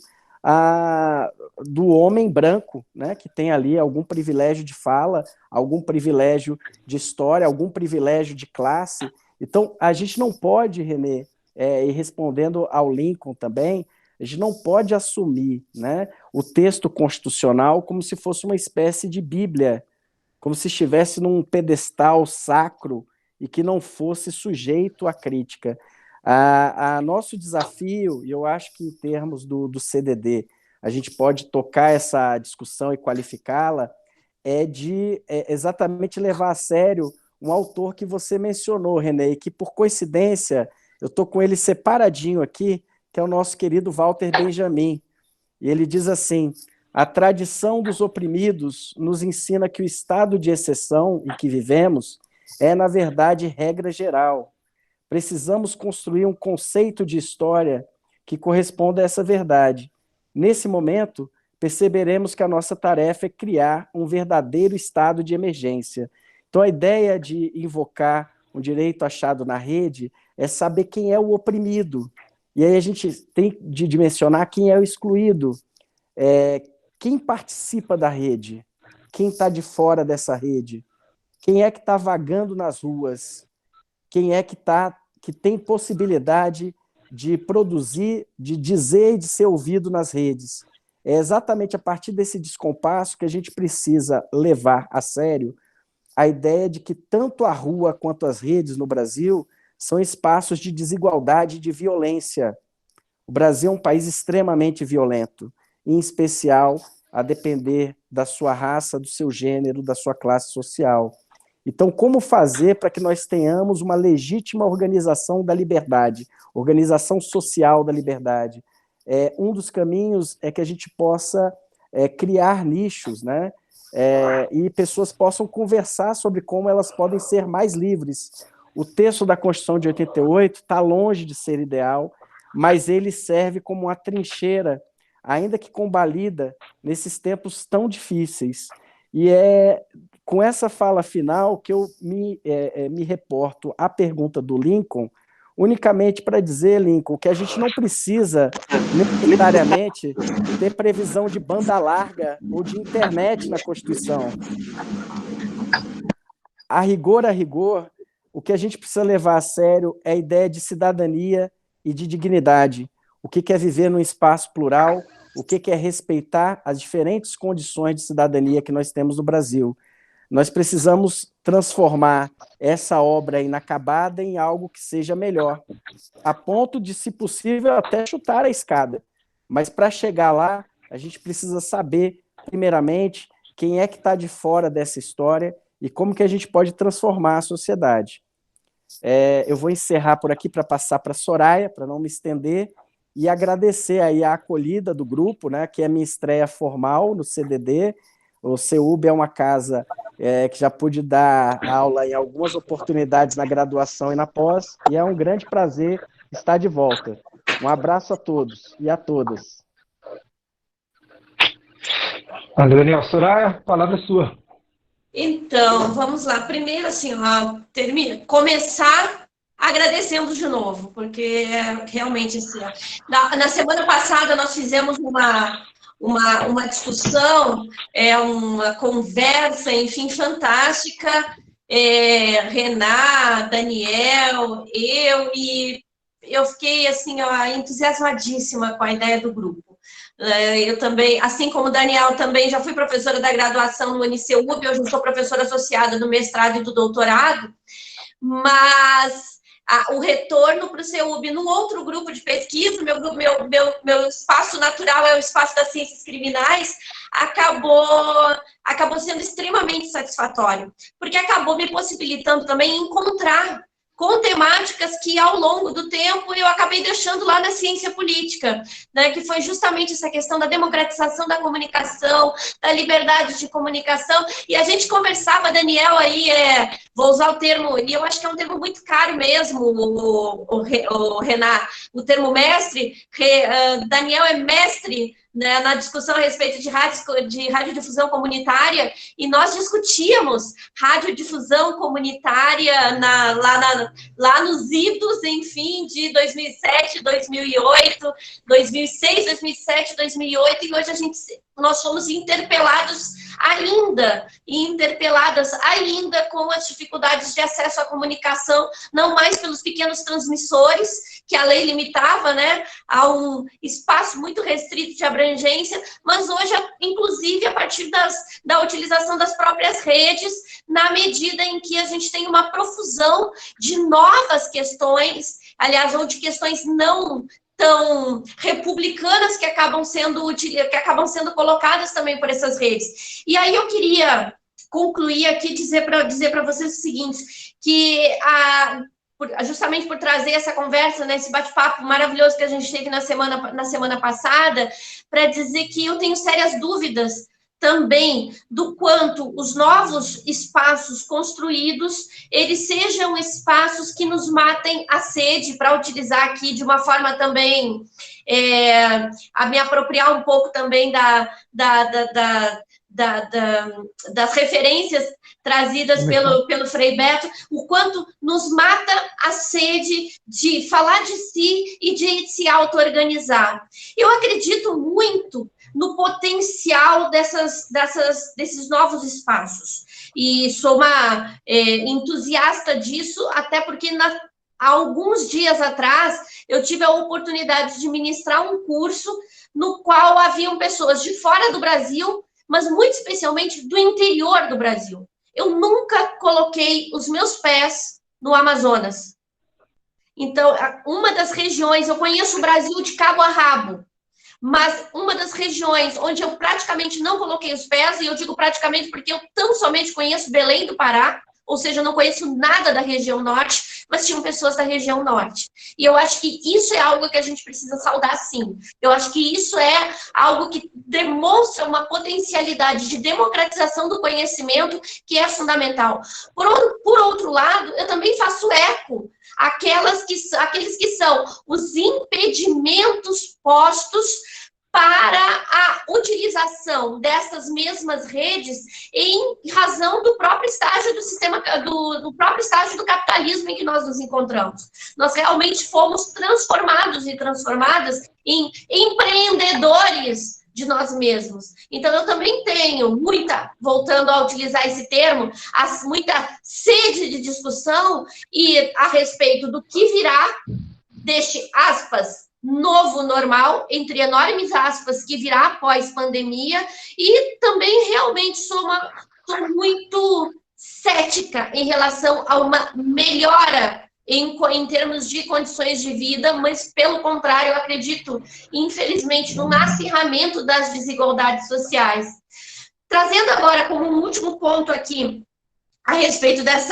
do homem branco, né, que tem ali algum privilégio de fala, algum privilégio de história, algum privilégio de classe. Então, a gente não pode, Renê, e respondendo ao Lincoln também, a gente não pode assumir, né, o texto constitucional como se fosse uma espécie de Bíblia, como se estivesse num pedestal sacro e que não fosse sujeito à crítica. Nosso desafio, e eu acho que em termos do CDD, a gente pode tocar essa discussão e qualificá-la, é de exatamente levar a sério um autor que você mencionou, René, e que, por coincidência, eu estou com ele separadinho aqui, que é o nosso querido Walter Benjamin. E ele diz assim: a tradição dos oprimidos nos ensina que o estado de exceção em que vivemos é, na verdade, regra geral. Precisamos construir um conceito de história que corresponda a essa verdade. Nesse momento, perceberemos que a nossa tarefa é criar um verdadeiro estado de emergência. Então, a ideia de invocar um direito achado na rede é saber quem é o oprimido. E aí a gente tem de dimensionar quem é o excluído. Quem participa da rede? Quem está de fora dessa rede? Quem é que está vagando nas ruas? Quem é que tem possibilidade de produzir, de dizer e de ser ouvido nas redes? É exatamente a partir desse descompasso que a gente precisa levar a sério a ideia de que tanto a rua quanto as redes no Brasil são espaços de desigualdade e de violência. O Brasil é um país extremamente violento, em especial a depender da sua raça, do seu gênero, da sua classe social. Então, como fazer para que nós tenhamos uma legítima organização da liberdade, organização social da liberdade? Um dos caminhos é que a gente possa criar nichos, né? E pessoas possam conversar sobre como elas podem ser mais livres. O texto da Constituição de 88 está longe de ser ideal, mas ele serve como uma trincheira, ainda que combalida, nesses tempos tão difíceis. E é com essa fala final que eu me reporto à pergunta do Lincoln, unicamente para dizer, Lincoln, que a gente não precisa necessariamente ter previsão de banda larga ou de internet na Constituição. A rigor, o que a gente precisa levar a sério é a ideia de cidadania e de dignidade. O que é viver num espaço plural, o que é respeitar as diferentes condições de cidadania que nós temos no Brasil. Nós precisamos transformar essa obra inacabada em algo que seja melhor, a ponto de, se possível, até chutar a escada. Mas, para chegar lá, a gente precisa saber, primeiramente, quem é que está de fora dessa história e como que a gente pode transformar a sociedade. Eu vou encerrar por aqui para passar para a Soraya, para não me estender, e agradecer aí a acolhida do grupo, né, que é a minha estreia formal no CDD. O CEUB é uma casa que já pude dar aula em algumas oportunidades na graduação e na pós, e é um grande prazer estar de volta. Um abraço a todos e a todas. Daniel, Soraya, a palavra é sua. Então, vamos lá. Primeiro, assim, começar agradecendo de novo, porque realmente, assim, na semana passada nós fizemos uma discussão, uma conversa, enfim, fantástica, Renan, Daniel, e eu fiquei, assim, ó, entusiasmadíssima com a ideia do grupo. Eu também, assim como o Daniel, também já fui professora da graduação no UniCeub, hoje sou professora associada do mestrado e do doutorado, mas o retorno para o CEUB no outro grupo de pesquisa, meu espaço natural é o espaço das ciências criminais, acabou sendo extremamente satisfatório, porque acabou me possibilitando também encontrar com temáticas que, ao longo do tempo, eu acabei deixando lá na ciência política, né, que foi justamente essa questão da democratização da comunicação, da liberdade de comunicação, e a gente conversava, Daniel, aí, vou usar o termo, e eu acho que é um termo muito caro mesmo, o Renan, o termo mestre, Daniel é mestre, né, na discussão a respeito de radiodifusão comunitária, e nós discutíamos radiodifusão comunitária lá nos idos, enfim, de 2007, 2008, 2006, 2007, 2008, e hoje nós fomos interpeladas ainda com as dificuldades de acesso à comunicação, não mais pelos pequenos transmissores, que a lei limitava, né, a um espaço muito restrito de abrangência, mas hoje, inclusive, a partir da utilização das próprias redes, na medida em que a gente tem uma profusão de novas questões, aliás, ou de questões não tão republicanas que acabam sendo colocadas também por essas redes. E aí eu queria concluir aqui, dizer para vocês o seguinte, que justamente por trazer essa conversa, né, esse bate-papo maravilhoso que a gente teve na semana passada, para dizer que eu tenho sérias dúvidas também do quanto os novos espaços construídos, eles sejam espaços que nos matem a sede, para utilizar aqui de uma forma também, a me apropriar um pouco também das referências trazidas pelo Frei Beto, o quanto nos mata a sede de falar de si e de se auto-organizar. Eu acredito muito no potencial desses novos espaços. E sou uma entusiasta disso, até porque há alguns dias atrás eu tive a oportunidade de ministrar um curso no qual haviam pessoas de fora do Brasil, mas muito especialmente do interior do Brasil. Eu nunca coloquei os meus pés no Amazonas. Então, uma das regiões, eu conheço o Brasil de cabo a rabo, mas uma das regiões onde eu praticamente não coloquei os pés, e eu digo praticamente porque eu tão somente conheço Belém do Pará, ou seja, eu não conheço nada da região norte, mas tinham pessoas da região norte. E eu acho que isso é algo que a gente precisa saudar, sim. Eu acho que isso é algo que demonstra uma potencialidade de democratização do conhecimento que é fundamental. Por outro lado, eu também faço eco àqueles que são os impedimentos postos para a utilização dessas mesmas redes em razão do próprio estágio do sistema, do próprio estágio do capitalismo em que nós nos encontramos. Nós realmente fomos transformados e transformadas em empreendedores de nós mesmos. Então, eu também tenho voltando a utilizar esse termo, muita sede de discussão e a respeito do que virá deste, aspas, novo normal, entre enormes aspas, que virá após pandemia, e também realmente sou muito cética em relação a uma melhora em termos de condições de vida, mas, pelo contrário, eu acredito, infelizmente, no acirramento das desigualdades sociais. Trazendo agora como um último ponto aqui, a respeito das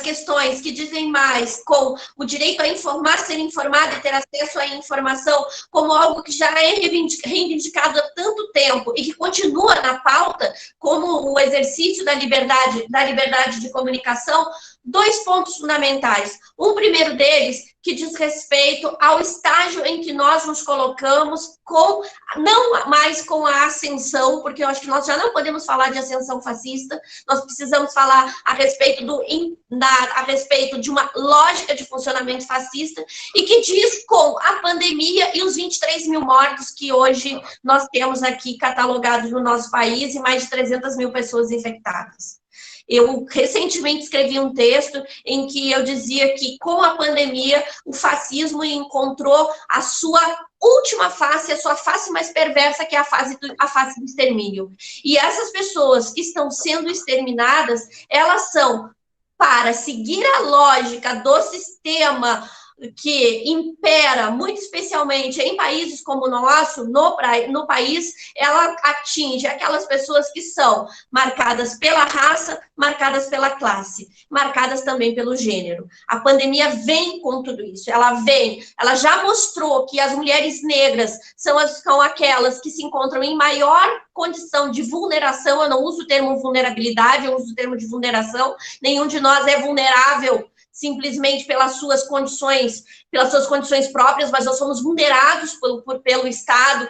questões que dizem mais com o direito a informar, ser informado e ter acesso à informação como algo que já é reivindicado há tanto tempo e que continua na pauta como o exercício da liberdade de comunicação, 2 pontos fundamentais. Um primeiro deles, que diz respeito ao estágio em que nós nos colocamos, não mais com a ascensão, porque eu acho que nós já não podemos falar de ascensão fascista, nós precisamos falar a respeito de uma lógica de funcionamento fascista, e que diz com a pandemia e os 23 mil mortos que hoje nós temos aqui catalogados no nosso país e mais de 300 mil pessoas infectadas. Eu recentemente escrevi um texto em que eu dizia que, com a pandemia, o fascismo encontrou a sua última face, a sua face mais perversa, que é a face do extermínio. E essas pessoas que estão sendo exterminadas, elas são, para seguir a lógica do sistema que impera, muito especialmente em países como o nosso, no país, ela atinge aquelas pessoas que são marcadas pela raça, marcadas pela classe, marcadas também pelo gênero. A pandemia vem com tudo isso, ela já mostrou que as mulheres negras são aquelas que se encontram em maior condição de vulneração. Eu não uso o termo vulnerabilidade, eu uso o termo de vulneração. Nenhum de nós é vulnerável simplesmente pelas suas condições próprias, mas nós somos vulnerados pelo Estado,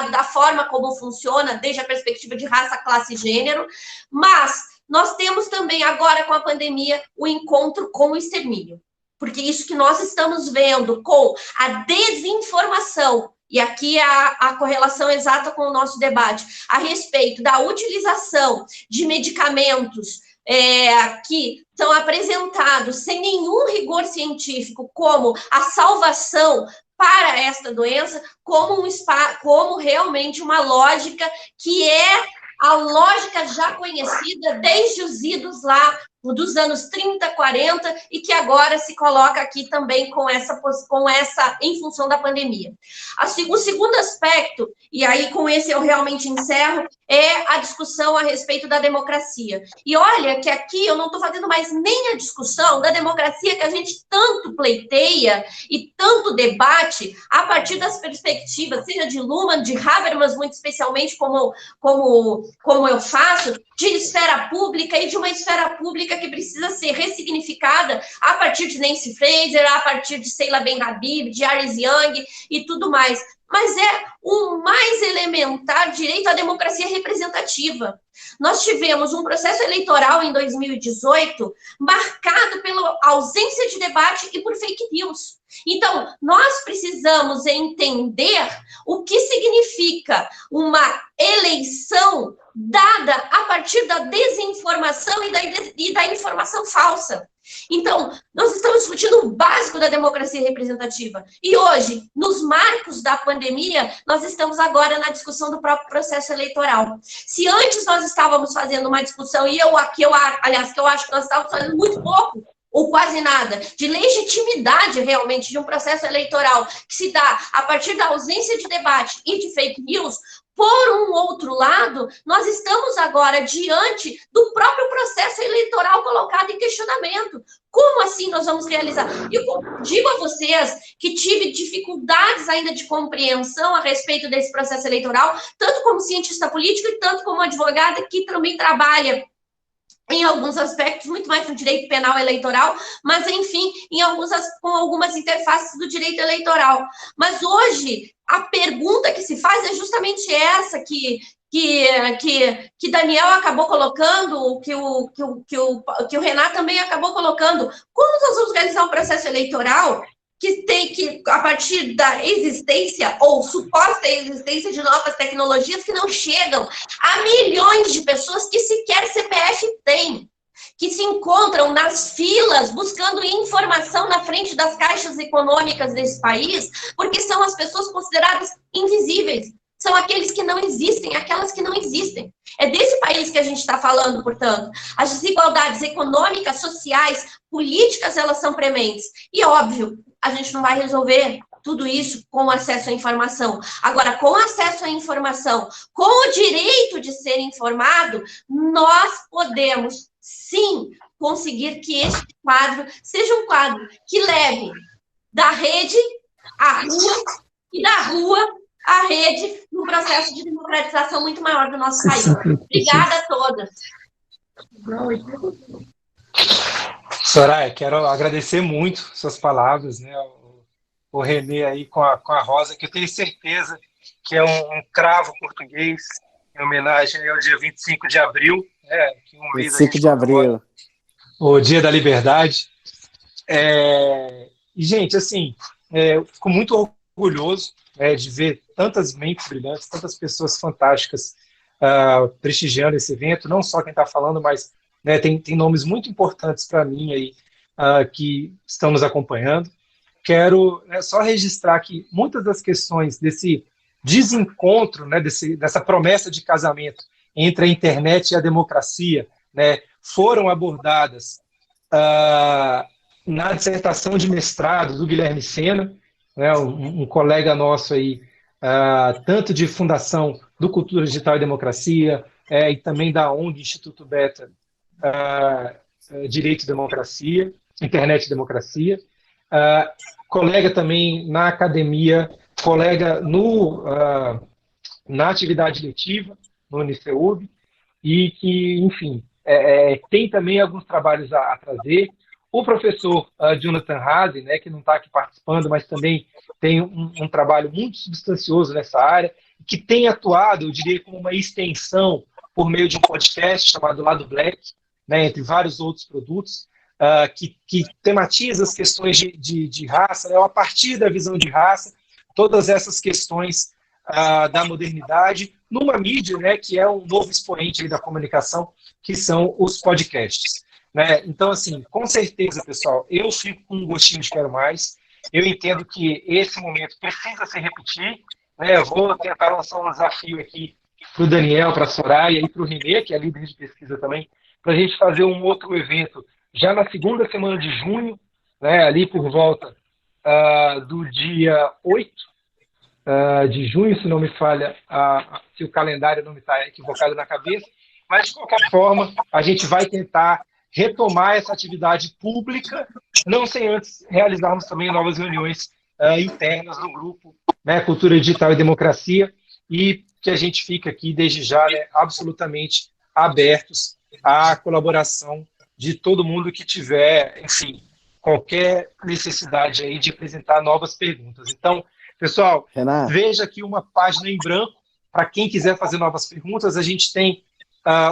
da forma como funciona, desde a perspectiva de raça, classe e gênero. Mas nós temos também, agora com a pandemia, o encontro com o extermínio. Porque isso que nós estamos vendo com a desinformação, e aqui é a correlação exata com o nosso debate, a respeito da utilização de medicamentos que são apresentados sem nenhum rigor científico como a salvação para esta doença, como realmente uma lógica que é a lógica já conhecida desde os idos lá dos anos 30, 40, e que agora se coloca aqui também em função da pandemia. O segundo aspecto, e aí com esse eu realmente encerro, é a discussão a respeito da democracia. E olha que aqui eu não estou fazendo mais nem a discussão da democracia que a gente tanto pleiteia e tanto debate a partir das perspectivas, seja de Luhmann, de Habermas, muito especialmente como eu faço, de esfera pública e de uma esfera pública que precisa ser ressignificada a partir de Nancy Fraser, a partir de Sheila Ben-Habib, de Iris Young e tudo mais. Mas é o mais elementar direito à democracia representativa. Nós tivemos um processo eleitoral em 2018 marcado pela ausência de debate e por fake news. Então, nós precisamos entender o que significa uma eleição dada a partir da desinformação e da informação falsa. Então, nós estamos discutindo o básico da democracia representativa. E hoje, nos marcos da pandemia, nós estamos agora na discussão do próprio processo eleitoral. Se antes nós estávamos fazendo uma discussão, que eu acho que nós estávamos fazendo muito pouco, ou quase nada, de legitimidade realmente de um processo eleitoral que se dá a partir da ausência de debate e de fake news. Por um outro lado, nós estamos agora diante do próprio processo eleitoral colocado em questionamento. Como assim nós vamos realizar? Eu digo a vocês que tive dificuldades ainda de compreensão a respeito desse processo eleitoral, tanto como cientista político e tanto como advogada que também trabalha em alguns aspectos, muito mais no direito penal eleitoral, mas, enfim, com algumas interfaces do direito eleitoral. Mas hoje, a pergunta que se faz é justamente essa que Daniel acabou colocando, que o Renato também acabou colocando. Como nós vamos realizar um processo eleitoral que, a partir da existência ou suposta existência de novas tecnologias que não chegam a milhões de pessoas que sequer CPF têm, que se encontram nas filas buscando informação na frente das caixas econômicas desse país, porque são as pessoas consideradas invisíveis, são aqueles que não existem, aquelas que não existem. É desse país que a gente está falando, portanto. As desigualdades econômicas, sociais, políticas, elas são prementes. E, óbvio, a gente não vai resolver tudo isso com acesso à informação. Agora, com acesso à informação, com o direito de ser informado, nós podemos, sim, conseguir que este quadro seja um quadro que leve da rede à rua e da rua à rede num processo de democratização muito maior do nosso país. Obrigada a todas. Soraya, quero agradecer muito suas palavras, né? O Renê aí com a Rosa, que eu tenho certeza que é um cravo português, em homenagem ao dia 25 de abril, que um mês a 25 gente de comemora abril. o Dia da Liberdade. E, gente, assim, eu fico muito orgulhoso de ver tantas mentes brilhantes, tantas pessoas fantásticas prestigiando esse evento, não só quem está falando, mas tem nomes muito importantes para mim aí que estão nos acompanhando. Quero só registrar que muitas das questões desse desencontro, dessa promessa de casamento entre a internet e a democracia, foram abordadas na dissertação de mestrado do Guilherme Sena, um colega nosso aí, tanto de fundação do Cultura Digital e Democracia, e também da ONG Instituto Beta Direito e Democracia, Internet e Democracia, colega também na academia, colega na atividade letiva, no Uniceub, e que, enfim, tem também alguns trabalhos a trazer. O professor Jonathan Haase, que não está aqui participando, mas também tem um trabalho muito substancioso nessa área, que tem atuado, eu diria, como uma extensão por meio de um podcast chamado Lado Black, entre vários outros produtos, que tematiza as questões de raça, a partir da visão de raça, todas essas questões da modernidade, numa mídia que é um novo expoente aí da comunicação, que são os podcasts. Então, assim, com certeza, pessoal, eu fico com um gostinho de quero mais. Eu entendo que esse momento precisa se repetir. Eu vou tentar lançar um desafio aqui para o Daniel, para a Soraya e para o Renê, que é líder de pesquisa também, para a gente fazer um outro evento já na segunda semana de junho, ali por volta do dia 8 de junho, se não me falha, se o calendário não me está equivocado na cabeça, mas, de qualquer forma, a gente vai tentar retomar essa atividade pública, não sem antes realizarmos também novas reuniões internas do grupo Cultura Digital e Democracia, e que a gente fica aqui, desde já, absolutamente abertos à colaboração de todo mundo que tiver, enfim, qualquer necessidade aí de apresentar novas perguntas. Então, pessoal, Renato, veja aqui uma página em branco para quem quiser fazer novas perguntas. A gente tem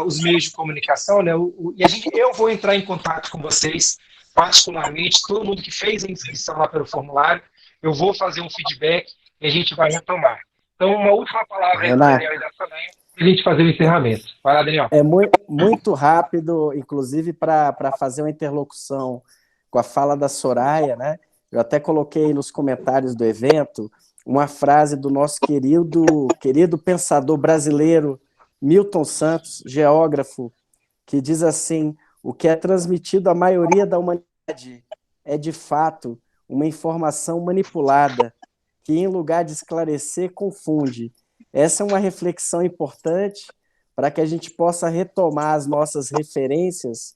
os meios de comunicação, eu vou entrar em contato com vocês, particularmente, todo mundo que fez a inscrição lá pelo formulário, eu vou fazer um feedback e a gente vai retomar. Então, uma última palavra aí do Daniel e da Soraya, para a gente fazer o encerramento. Vai lá, Daniel. É muito rápido, inclusive para fazer uma interlocução com a fala da Soraya, Eu até coloquei nos comentários do evento uma frase do nosso querido pensador brasileiro, Milton Santos, geógrafo, que diz assim: o que é transmitido à maioria da humanidade é, de fato, uma informação manipulada, que, em lugar de esclarecer, confunde. Essa é uma reflexão importante para que a gente possa retomar as nossas referências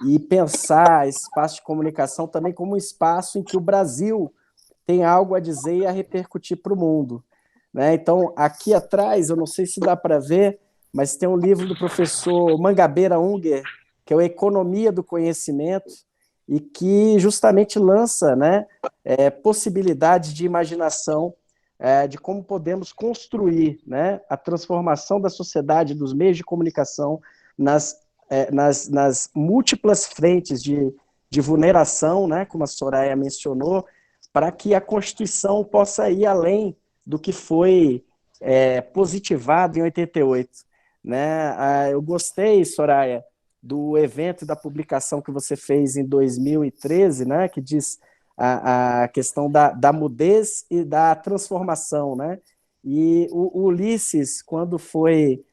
e pensar esse espaço de comunicação também como um espaço em que o Brasil tem algo a dizer e a repercutir para o mundo. Então, aqui atrás, eu não sei se dá para ver, mas tem um livro do professor Mangabeira Unger, que é o Economia do Conhecimento, e que justamente lança possibilidades de imaginação de como podemos construir a transformação da sociedade, dos meios de comunicação, nas múltiplas frentes de vulneração, como a Soraya mencionou, para que a Constituição possa ir além do que foi positivado em 88. Eu gostei, Soraya, do evento da publicação que você fez em 2013, que diz a questão da mudez e da transformação. E o Ulisses, quando foi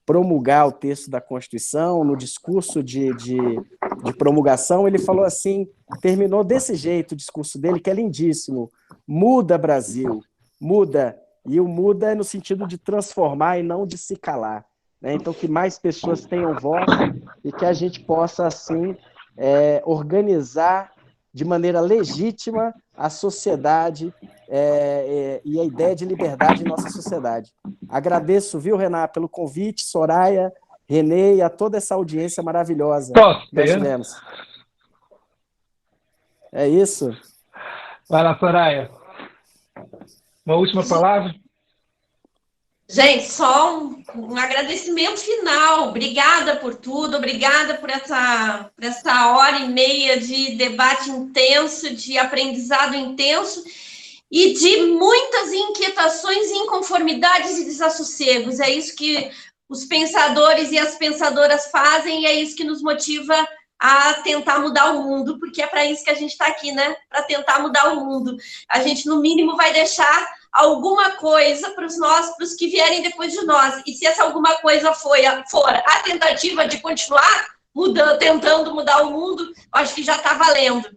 promulgar o texto da Constituição, no discurso de promulgação, ele falou assim, terminou desse jeito o discurso dele, que é lindíssimo: muda, Brasil, muda. E o muda é no sentido de transformar e não de se calar. Então, que mais pessoas tenham voz e que a gente possa, assim, organizar de maneira legítima a sociedade e a ideia de liberdade em nossa sociedade. Agradeço, viu, Renato, pelo convite, Soraya, Renê e a toda essa audiência maravilhosa que nós tivemos. É isso. Vai lá, Soraya. Uma última palavra? Gente, só um agradecimento final. Obrigada por tudo, obrigada por essa hora e meia de debate intenso, de aprendizado intenso e de muitas inquietações, inconformidades e desassossegos. É isso que os pensadores e as pensadoras fazem e é isso que nos motiva a tentar mudar o mundo, porque é para isso que a gente está aqui, né? Para tentar mudar o mundo. A gente, no mínimo, vai deixar alguma coisa para os que vierem depois de nós. E se essa alguma coisa for a tentativa de continuar tentando mudar o mundo, acho que já está valendo.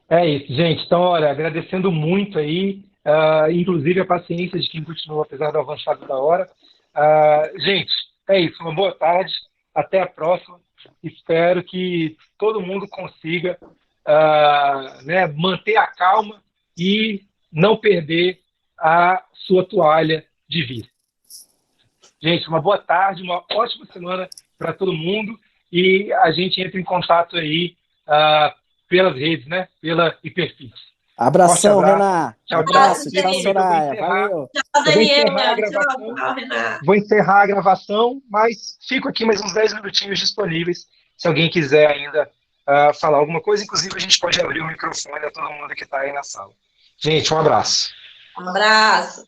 É isso, gente. Então, olha, agradecendo muito aí, inclusive a paciência de quem continua, apesar do avançado da hora. Gente, é isso. Uma boa tarde. Até a próxima. Espero que todo mundo consiga manter a calma e não perder a sua toalha de vida. Gente, uma boa tarde, uma ótima semana para todo mundo e a gente entra em contato aí pelas redes, né? Pela Hiperfix. Abração, Renan. Tchau, abraço. tchau. Tchau, Soraya. Valeu. Tchau, Daniela. Tchau, Renan. Vou encerrar a gravação, mas fico aqui mais uns 10 minutinhos disponíveis se alguém quiser ainda falar alguma coisa. Inclusive, a gente pode abrir o microfone a todo mundo que está aí na sala. Gente, um abraço. Um abraço.